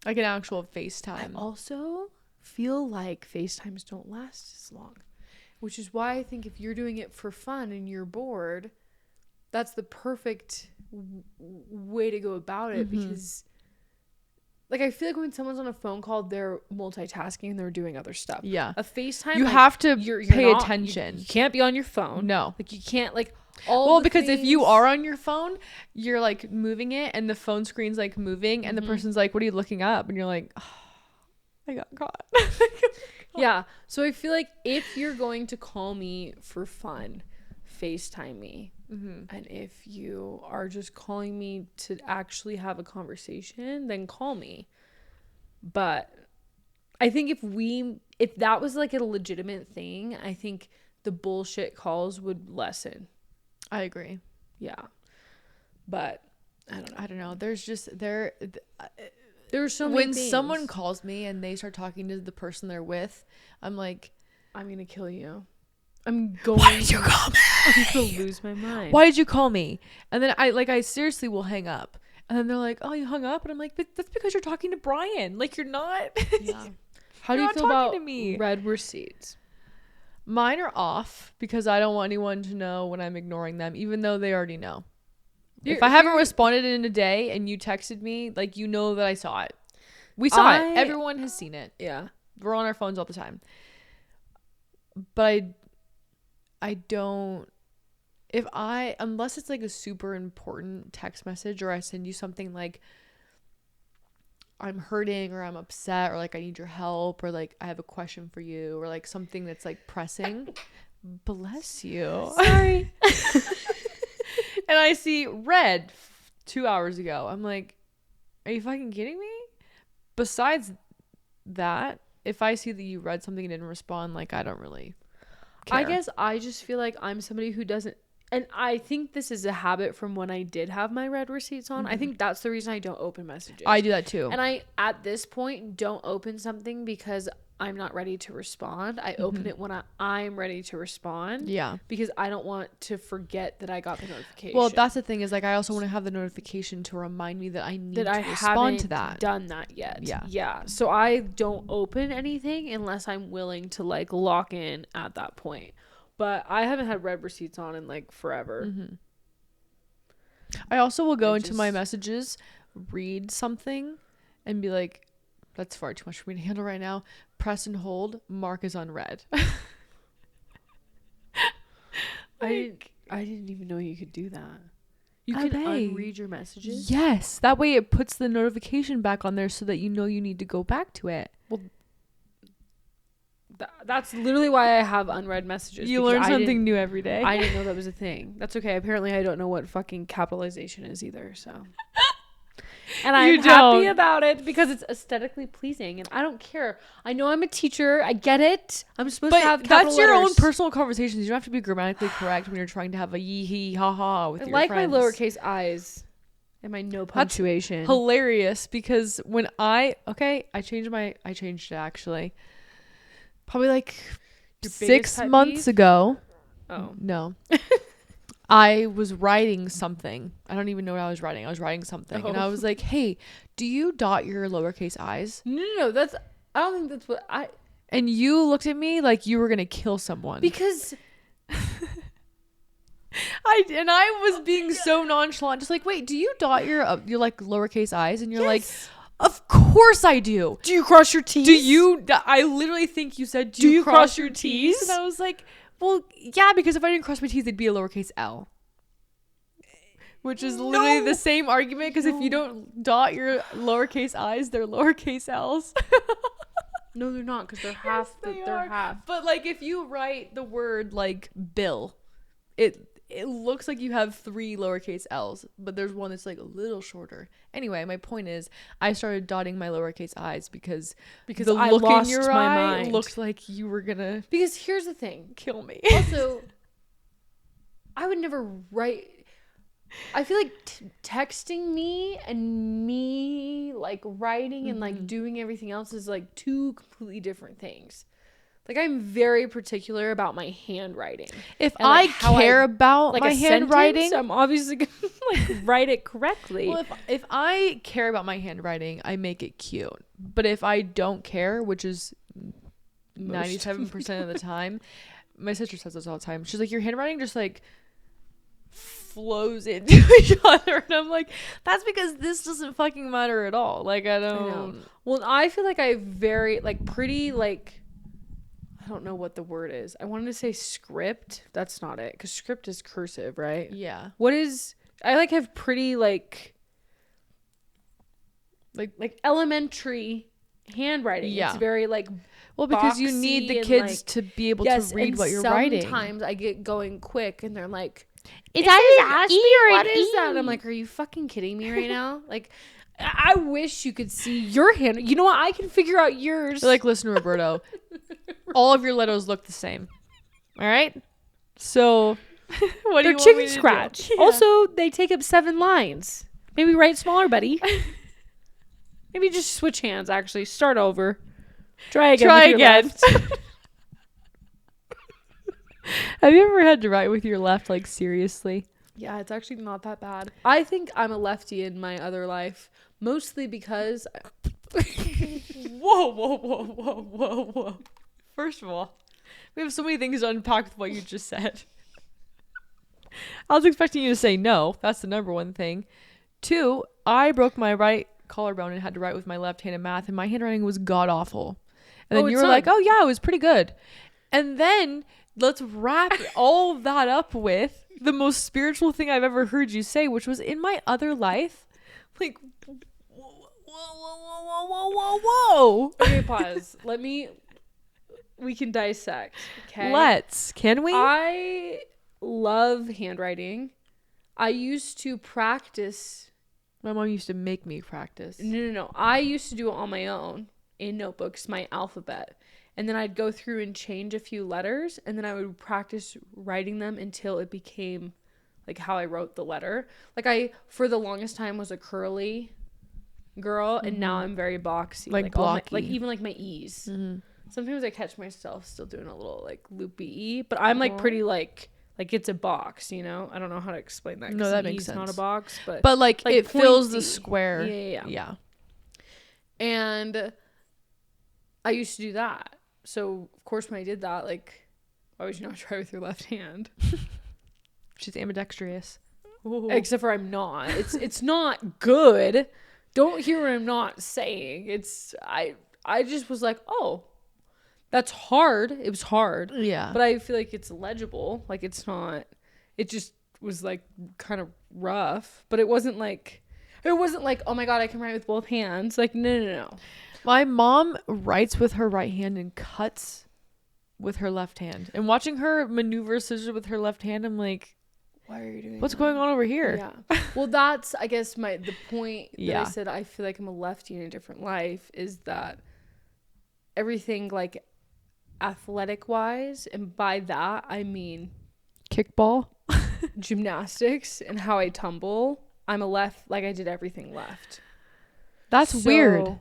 Like an actual I FaceTime. also feel like FaceTimes don't last as long, which is why I think if you're doing it for fun and you're bored, that's the perfect way to go about it because, like, I feel like when someone's on a phone call, they're multitasking and they're doing other stuff. Yeah. A FaceTime, You like, have to you're pay not- attention. You can't be on your phone. No. Like, you can't, like, all Well, the because if you things- are on your phone, you're like moving it and the phone screen's like moving and the person's like, what are you looking up? And you're like, oh, I got caught. Yeah. So I feel like if you're going to call me for fun, FaceTime me. And if you are just calling me to actually have a conversation, then call me. But I think if that was like a legitimate thing, I think the bullshit calls would lessen. I agree. Yeah. But I don't know. I don't know. There's There's so many when things. someone calls me and they start talking to the person they're with, I'm like, I'm going to kill you. I'm going why did you call me? I'm going to lose my mind. Why did you call me? And then I seriously will hang up. And then they're like, oh, you hung up? And I'm like, but that's because you're talking to Brian. Like, you're not. Yeah. How do You're you not feel talking about to me. red receipts? Mine are off because I don't want anyone to know when I'm ignoring them, even though they already know. If I haven't responded in a day and you texted me, like, you know that I saw it. We saw it. Everyone has seen it. Yeah. We're on our phones all the time. But unless it's like a super important text message, or I send you something like I'm hurting or I'm upset or like I need your help or like I have a question for you or like something that's like pressing. Bless you. Sorry. And I see red 2 hours ago. I'm like, are you fucking kidding me? Besides that, if I see that you read something and didn't respond, like I don't really care. I guess I just feel like I'm somebody who doesn't, and I think this is a habit from when I did have my red receipts on. I think that's the reason I don't open messages. I do that too. And I, at this point, don't open something because I'm not ready to respond. I open it when I'm ready to respond. Yeah. Because I don't want to forget that I got the notification. Well, that's the thing is like I also want to have the notification to remind me that I need to respond to that. Done that yet. Yeah. Yeah. So I don't open anything unless I'm willing to like lock in at that point. But I haven't had red receipts on in like forever. I also will go into my messages, read something, and be like, that's far too much for me to handle right now. Press and hold. Mark is unread. I didn't even know you could do that. You can unread your messages? Yes. That way it puts the notification back on there so that you know you need to go back to it. Well, that's literally why I have unread messages. You learn something new every day. I didn't know that was a thing. That's okay. Apparently I don't know what fucking capitalization is either, so. And I'm happy about it because it's aesthetically pleasing and I don't care. I know I'm a teacher. I get it. I'm supposed to have capital that's your letters. own personal conversations. You don't have to be grammatically correct when you're trying to have a yee hee ha ha with your friends. I like my lowercase i's and my no punctuation. That's hilarious because when I changed it actually. Probably like 6 months ago. Oh. No. I was writing something. I don't even know what I was writing. I was writing something. And I was like, hey, do you dot your lowercase i's? No. I don't think that's what I... And you looked at me like you were going to kill someone. Because... I was being so nonchalant. Just like, wait, do you dot your like lowercase i's? And you're like... Of course I do. Do you cross your T's? I literally think you said, do you cross your T's? And I was like, well, yeah, because if I didn't cross my T's, it'd be a lowercase L. Which is literally the same argument, because if you don't dot your lowercase i's, they're lowercase L's. No, they're not, because they're half. They're half. But like if you write the word like Bill, it looks like you have 3 lowercase L's, but there's one that's like a little shorter. Anyway, my point is I started dotting my lowercase i's because the I look lost in your my eye mind. looked like you were gonna Because here's the thing. kill me. Also, I would never write... I feel like texting me and me like writing and like doing everything else is like 2 completely different things. Like I'm very particular about my handwriting. If and, like, I care about like my a handwriting, sentence, I'm obviously gonna like write it correctly. well, if I care about my handwriting, I make it cute. But if I don't care, which is 97% of the time, my sister says this all the time. She's like, your handwriting just like flows into each other, and I'm like, that's because this doesn't fucking matter at all. Like I don't. Well, I feel like I very like pretty like. I don't know what the word is. I wanted to say script. That's not it. Because script is cursive, right? Yeah. What is... I like have pretty like elementary handwriting. Yeah. It's very like... Well, because you need the kids like, to be able to read what you're writing. Sometimes I get going quick and they're like... Is that an E or what an is E? that? And I'm like, are you fucking kidding me right now? Like... I wish you could see your hand. You know what? I can figure out yours. They're like, listen, Roberto, all of your letters look the same. All right? So, what do you want me chicken to scratch. do? Yeah. Also, they take up 7 lines. Maybe write smaller, buddy. Maybe just switch hands, actually. Start over. Try again. Try with your again. left. Have you ever had to write with your left, like, seriously? Yeah, it's actually not that bad. I think I'm a lefty in my other life. Mostly because... Whoa. First of all, we have so many things to unpack with what you just said. I was expecting you to say no. That's the number one thing. 2, I broke my right collarbone and had to write with my left hand in math, and my handwriting was god awful. And then you were like, oh yeah, it was pretty good. And then let's wrap all of that up with the most spiritual thing I've ever heard you say, which was in my other life. Like, whoa. Okay, pause. We can dissect. Okay. Can we? I love handwriting. I used to practice. My mom used to make me practice. No. I used to do it on my own in notebooks, my alphabet. And then I'd go through and change a few letters, and then I would practice writing them until it became like how I wrote the letter. Like I, for the longest time, was a curly girl, and now I'm very boxy. Like blocky. Like even like my E's. Sometimes I catch myself still doing a little like loopy E, but I'm like pretty like it's a box, you know? I don't know how to explain that. No, that makes sense. Not a box, but like it fills the pointy. square. Yeah. And I used to do that. So of course when I did that, like, why would you not try with your left hand? She's ambidextrous. Except for I'm not. It's not good. Don't hear what I'm not saying. I just was like, oh, that's hard. It was hard. Yeah. But I feel like it's legible. Like it's not. It just was like kind of rough. But it wasn't like, oh my God, I can write with both hands. Like, no. My mom writes with her right hand and cuts with her left hand. And watching her maneuver scissors with her left hand, I'm like, why are you doing what's that? going on over here? Yeah. Well, that's, I guess, the point that I Yeah. said I feel like I'm a lefty in a different life is that everything, like, athletic-wise, and by that, I mean Kickball. gymnastics and how I tumble, I'm a left, like, I did everything left. That's weird.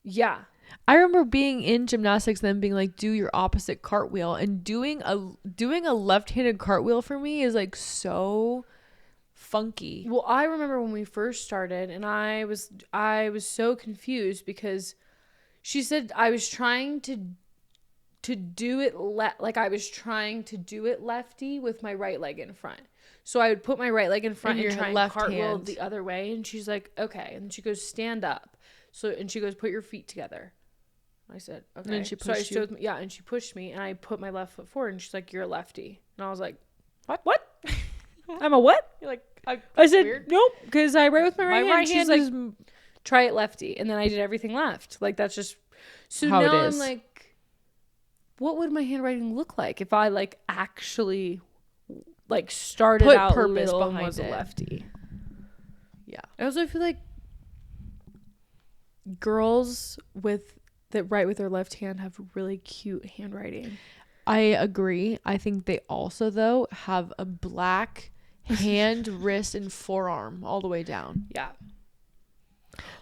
Yeah. I remember being in gymnastics, then being like, do your opposite cartwheel, and doing a left-handed cartwheel for me is like so funky. Well, I remember when we first started, and I was so confused because she said I was trying to do it I was trying to do it lefty with my right leg in front. So I would put my right leg in front and try and cartwheel hand the other way, and she's like, okay, and she goes, stand up. And she goes, put your feet together. I said, okay. And then she pushed you. And she pushed me, and I put my left foot forward, and she's like, you're a lefty. And I was like, what? I'm a what? You're like, I said, weird. Nope, because I write with my right hand. right She's hand like, is try it lefty. And then I did everything left. Like, that's just, so how now it is. I'm like, what would my handwriting look like if I, like, actually, like, started Put out purpose little and behind was a it. lefty? Yeah. I also feel like girls that write with their left hand have really cute handwriting. I agree. I think they also, though, have a black hand, wrist, and forearm all the way down. Yeah.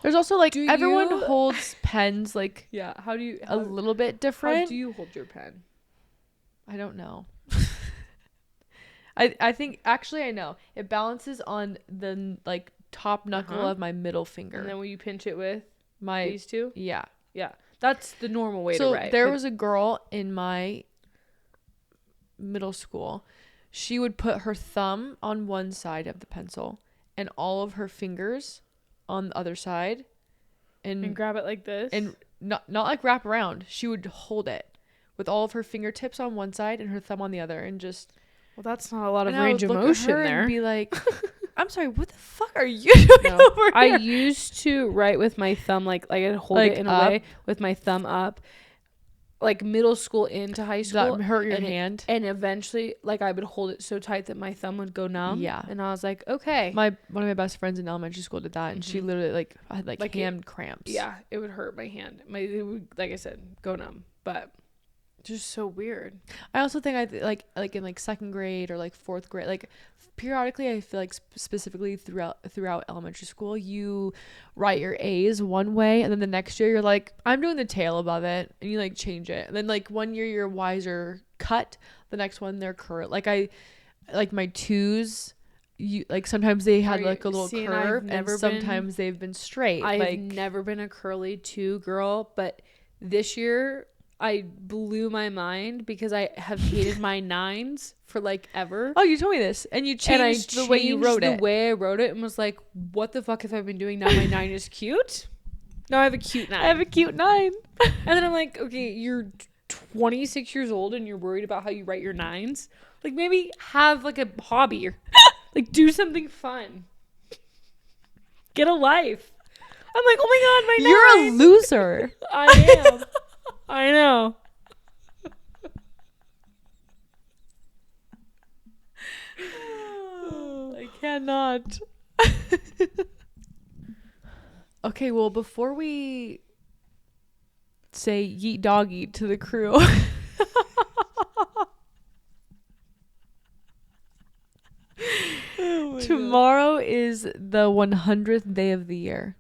There's also, like, Do everyone you- holds pens, like, Yeah. How do you a little bit different. How do you hold your pen? I don't know. I think, actually, I know. It balances on the, like, top knuckle of my middle finger. And then will you pinch it with My, these two? yeah. Yeah. That's the normal way to So write. there was a girl in my middle school. She would put her thumb on one side of the pencil and all of her fingers on the other side, and grab it like this. and not like wrap around. She would hold it with all of her fingertips on one side and her thumb on the other, and just. Well, that's not a lot of And I range would of look at motion her there. and be like, "I'm sorry, what the fuck are you doing over here?" I used to write with my thumb, like I'd hold Like it in up. a way with my thumb up, like middle school into high school. That hurt your and hand. And eventually, like I would hold it so tight that my thumb would go numb. Yeah. And I was like, okay. One of my best friends in elementary school did that, and she literally had Like hand cramps. Yeah, it would hurt my hand. It would, like I said, go numb. But just so weird. I also think like in like second grade or like fourth grade, like periodically, I feel like specifically throughout elementary school, you write your A's one way, and then the next year you're like, I'm doing the tail above it, and you like change it, and then like one year your Y's are cut, the next one they're curved. Like I like my twos. You like sometimes they had like a little curve, and sometimes they've been straight. I've never been a curly two girl, but this year I blew my mind because I have hated my nines for like ever. Oh, you told me this, and you changed the way you wrote it. The way I wrote it, and was like, "What the fuck have I been doing? Now my nine is cute. Now I have a cute nine. I have a cute 9. And then I'm like, okay, you're 26 years old and you're worried about how you write your nines. Like, maybe have like a hobby or like do something fun. Get a life. I'm like, oh my god, my You're nines. a loser. I am. I know. I cannot. Okay, well, before we say yeet dog eat to the crew. Tomorrow is the 100th day of the year.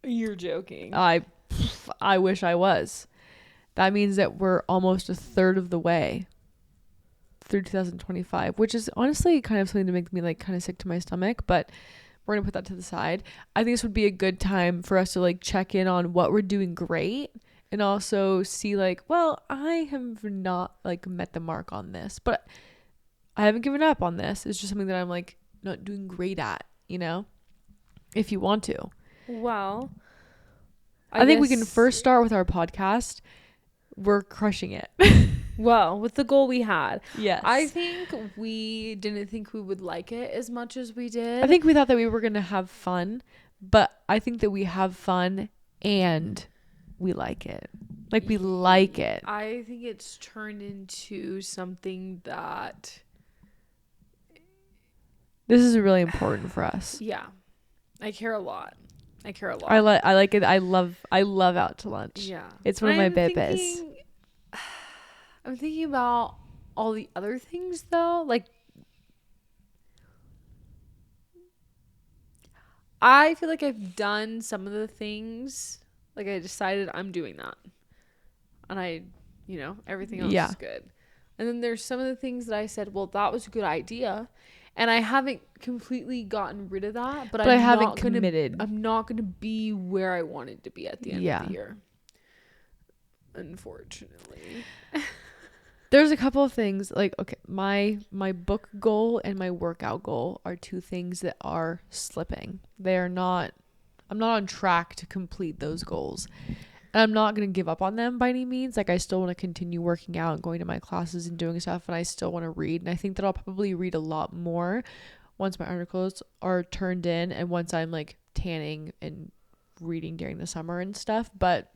You're joking. I wish I was. That means that we're almost a third of the way through 2025, which is honestly kind of something to make me like kind of sick to my stomach, but we're going to put that to the side. I think this would be a good time for us to like check in on what we're doing great and also see like, well, I have not like met the mark on this, but I haven't given up on this. It's just something that I'm like not doing great at, you know, if you want to. Well, I think we can first start with our podcast. We're crushing it. Well, with the goal we had. Yes. I think we didn't think we would like it as much as we did. I think we thought that we were going to have fun, but I think that we have fun and we like it. Like, we like it. I think it's turned into something that... This is really important for us. Yeah. I care a lot. I like it. I love out to lunch. Yeah. It's one of my babies. I'm thinking about all the other things though. Like, I feel like I've done some of the things. Like, I decided I'm doing that. And I, everything else is good. And then there's some of the things that I said, well, that was a good idea. And I haven't completely gotten rid of that, but I haven't committed. I'm not going to be where I wanted to be at the end of the year. Unfortunately. There's a couple of things like, okay, my book goal and my workout goal are two things that are slipping. I'm not on track to complete those goals. And I'm not going to give up on them by any means. Like, I still want to continue working out and going to my classes and doing stuff. And I still want to read. And I think that I'll probably read a lot more once my articles are turned in and once I'm like tanning and reading during the summer and stuff. But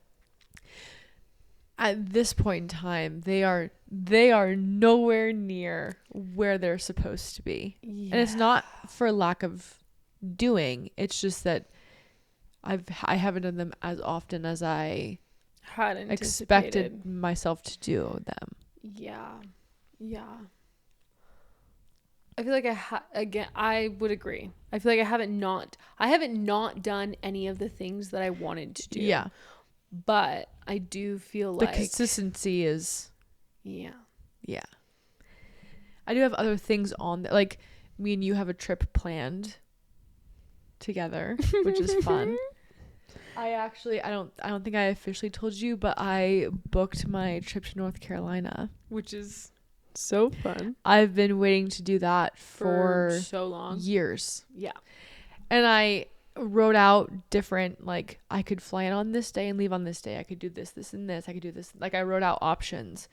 at this point in time, they are nowhere near where they're supposed to be. Yeah. And it's not for lack of doing. It's just that I haven't done them as often as I had expected myself to do them. Yeah. I feel like I would agree. I feel like I haven't not done any of the things that I wanted to do. Yeah. But I do feel like the consistency is Yeah. I do have other things on that, like me and you have a trip planned together, which is fun. I don't think I officially told you, but I booked my trip to North Carolina, which is so fun. I've been waiting to do that for so long. Years. Yeah. And I wrote out different, like, I could fly in on this day and leave on this day. I could do this, and this. I could do this. Like, I wrote out options.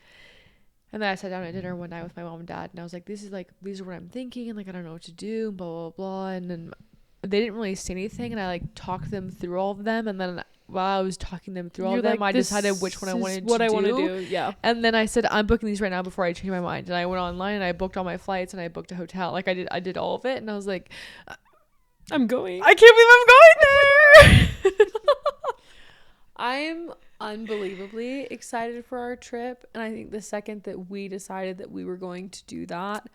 And then I sat down at dinner one night with my mom and dad, and I was like, these are what I'm thinking, and like, I don't know what to do, blah, blah, blah. And then they didn't really say anything, and I like talked them through all of them, and then while I was talking them through all of them, I decided which one I wanted to do. I want to do, yeah. And then I said, I'm booking these right now before I change my mind. And I went online and I booked all my flights and I booked a hotel. Like, I did all of it, and I was like, I'm going. I can't believe I'm going there. I'm unbelievably excited for our trip, and I think the second that we decided that we were going to do that,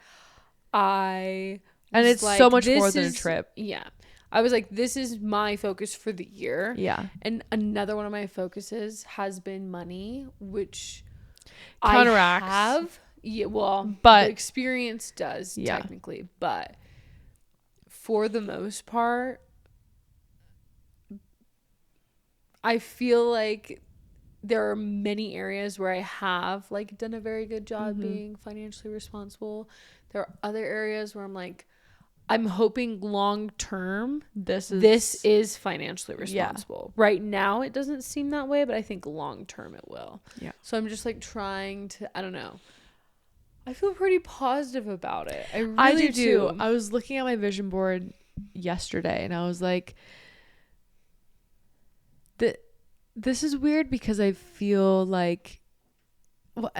and it's like, so much more than a trip. Yeah. I was like, this is my focus for the year. Yeah. And another one of my focuses has been money, which counteracts. I have. Yeah, well, but the experience does technically, but for the most part, I feel like there are many areas where I have like done a very good job being financially responsible. There are other areas where I'm like, I'm hoping long term This is financially Yeah. responsible. Right now it doesn't seem that way, but I think long term it will. Yeah. So I'm just like trying to, I don't know. I feel pretty positive about it. I really I do too. I was looking at my vision board yesterday and I was like, this is weird because I feel like, well,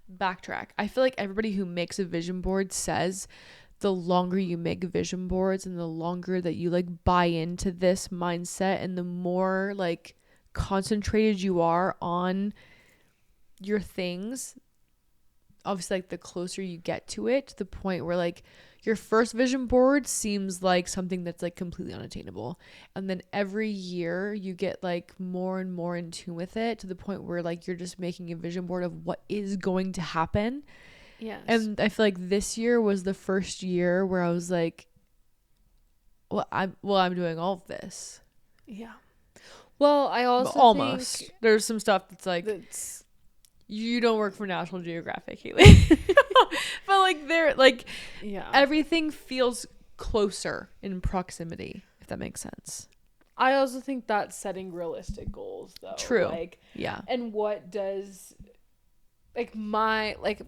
backtrack. I feel like everybody who makes a vision board says the longer you make vision boards and the longer that you like buy into this mindset and the more like concentrated you are on your things, obviously like the closer you get to it, to the point where like your first vision board seems like something that's like completely unattainable, and then every year you get like more and more in tune with it to the point where like you're just making a vision board of what is going to happen. Yes. And I feel like this year was the first year where I was like, I'm doing all of this. Yeah. Well, I also Almost. think There's some stuff that's like, that's you don't work for National Geographic, Haley. But like they're like, yeah. everything feels closer in proximity, if that makes sense. I also think that's setting realistic goals though. True. Like, Yeah. and what does like my like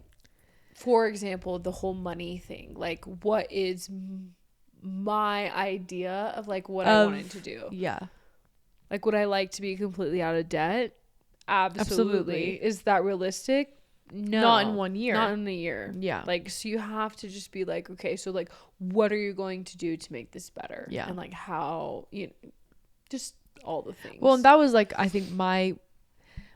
for example, the whole money thing. Like what is my idea of like what I wanted to do? Yeah. Like would I like to be completely out of debt? Absolutely. Is that realistic? No. Not in 1 year. Not in a year. Yeah. Like, so you have to just be like, okay, so like, what are you going to do to make this better? Yeah. And like how, you know, just all the things. Well, and that was like, I think my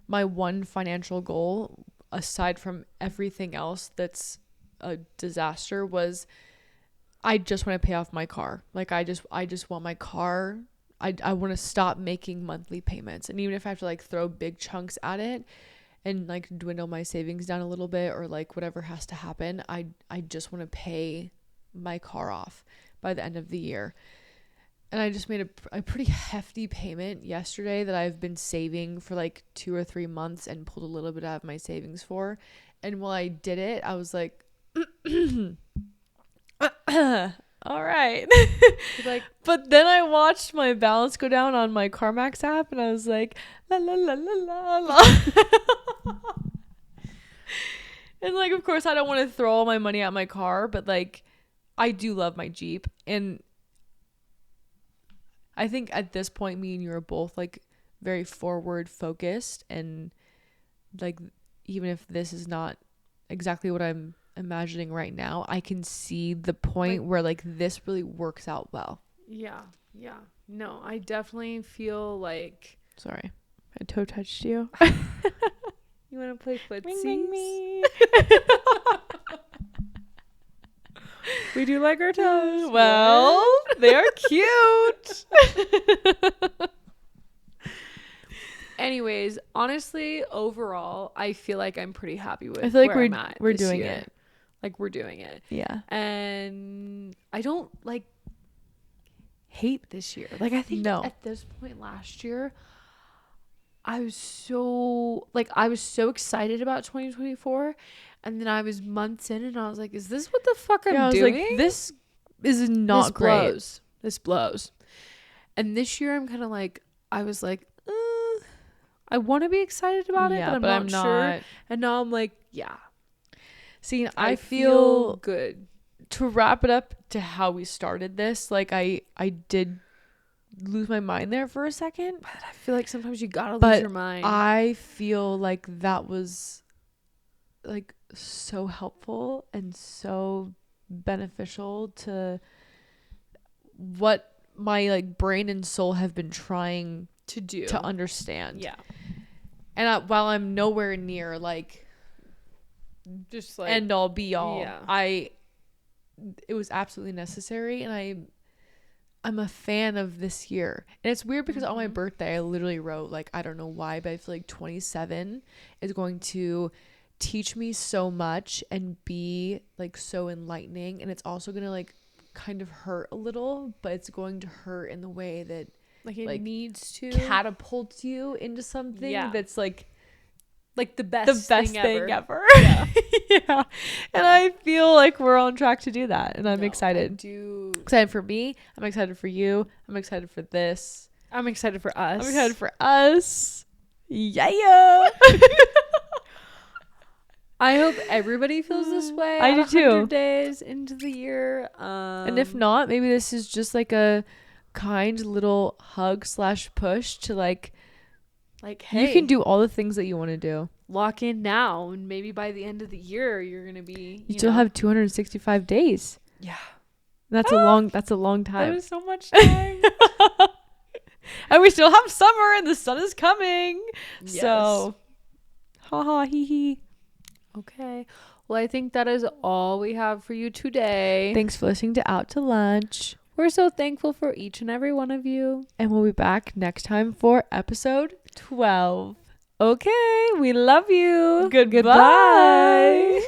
one financial goal, aside from everything else that's a disaster, was I just want to pay off my car. Like I just want my car. I want to stop making monthly payments. And even if I have to like throw big chunks at it and like dwindle my savings down a little bit or like whatever has to happen, I just want to pay my car off by the end of the year. And I just made a pretty hefty payment yesterday that I've been saving for like 2 or 3 months and pulled a little bit out of my savings for. And while I did it, I was like, all right. like, but then I watched my balance go down on my CarMax app and I was like, la la la la la la. And like, of course, I don't want to throw all my money at my car, but like, I do love my Jeep. And I think at this point, me and you are both like very forward focused, and like, even if this is not exactly what I'm imagining right now, I can see the point where like this really works out well. yeah. No, I definitely feel like. Sorry, I toe touched you. You want to play footsies? Ring, ring me. We do like our toes. Well, they are cute. Anyways, honestly, overall, I feel like I'm pretty happy with I feel like where I'm at we're this doing year. it. Like we're doing it. Yeah. And I don't like hate this year. Like I think No. at this point last year, I was so excited about 2024, and then I was months in and I was like, is this what the fuck I'm doing? Like, this is not this great. blows. This blows. And this year I'm kind of like, I was like, I want to be excited about it, but I'm not sure. And now I'm like, yeah. See, I feel good. To wrap it up to how we started this, like I did lose my mind there for a second. But I feel like sometimes you gotta lose your mind. I feel like that was like so helpful and so beneficial to what my like brain and soul have been trying to do, to understand. Yeah. And while I'm nowhere near like just like end all be all, yeah. It was absolutely necessary, and I'm a fan of this year. And it's weird because on my birthday I literally wrote, like, I don't know why, but I feel like 27 is going to teach me so much and be like so enlightening, and it's also gonna like kind of hurt a little, but it's going to hurt in the way that like it needs to catapult you into something that's like Like the best thing ever. Yeah. Yeah. And I feel like we're on track to do that. And I'm excited. Excited for me. I'm excited for you. I'm excited for this. I'm excited for us. I'm excited for us. Yeah. I hope everybody feels this way. I do too. 100 days into the year. And if not, maybe this is just like a kind little hug / push to like, hey, you can do all the things that you want to do. Lock in now, and maybe by the end of the year, you're gonna be. You still have 265 days. Yeah, That's a long time. that is so much time. And we still have summer, and the sun is coming. Yes. So, haha, hee hee. Okay. Well, I think that is all we have for you today. Thanks for listening to Out to Lunch. We're so thankful for each and every one of you. And we'll be back next time for episode 12. Okay, we love you. Goodbye.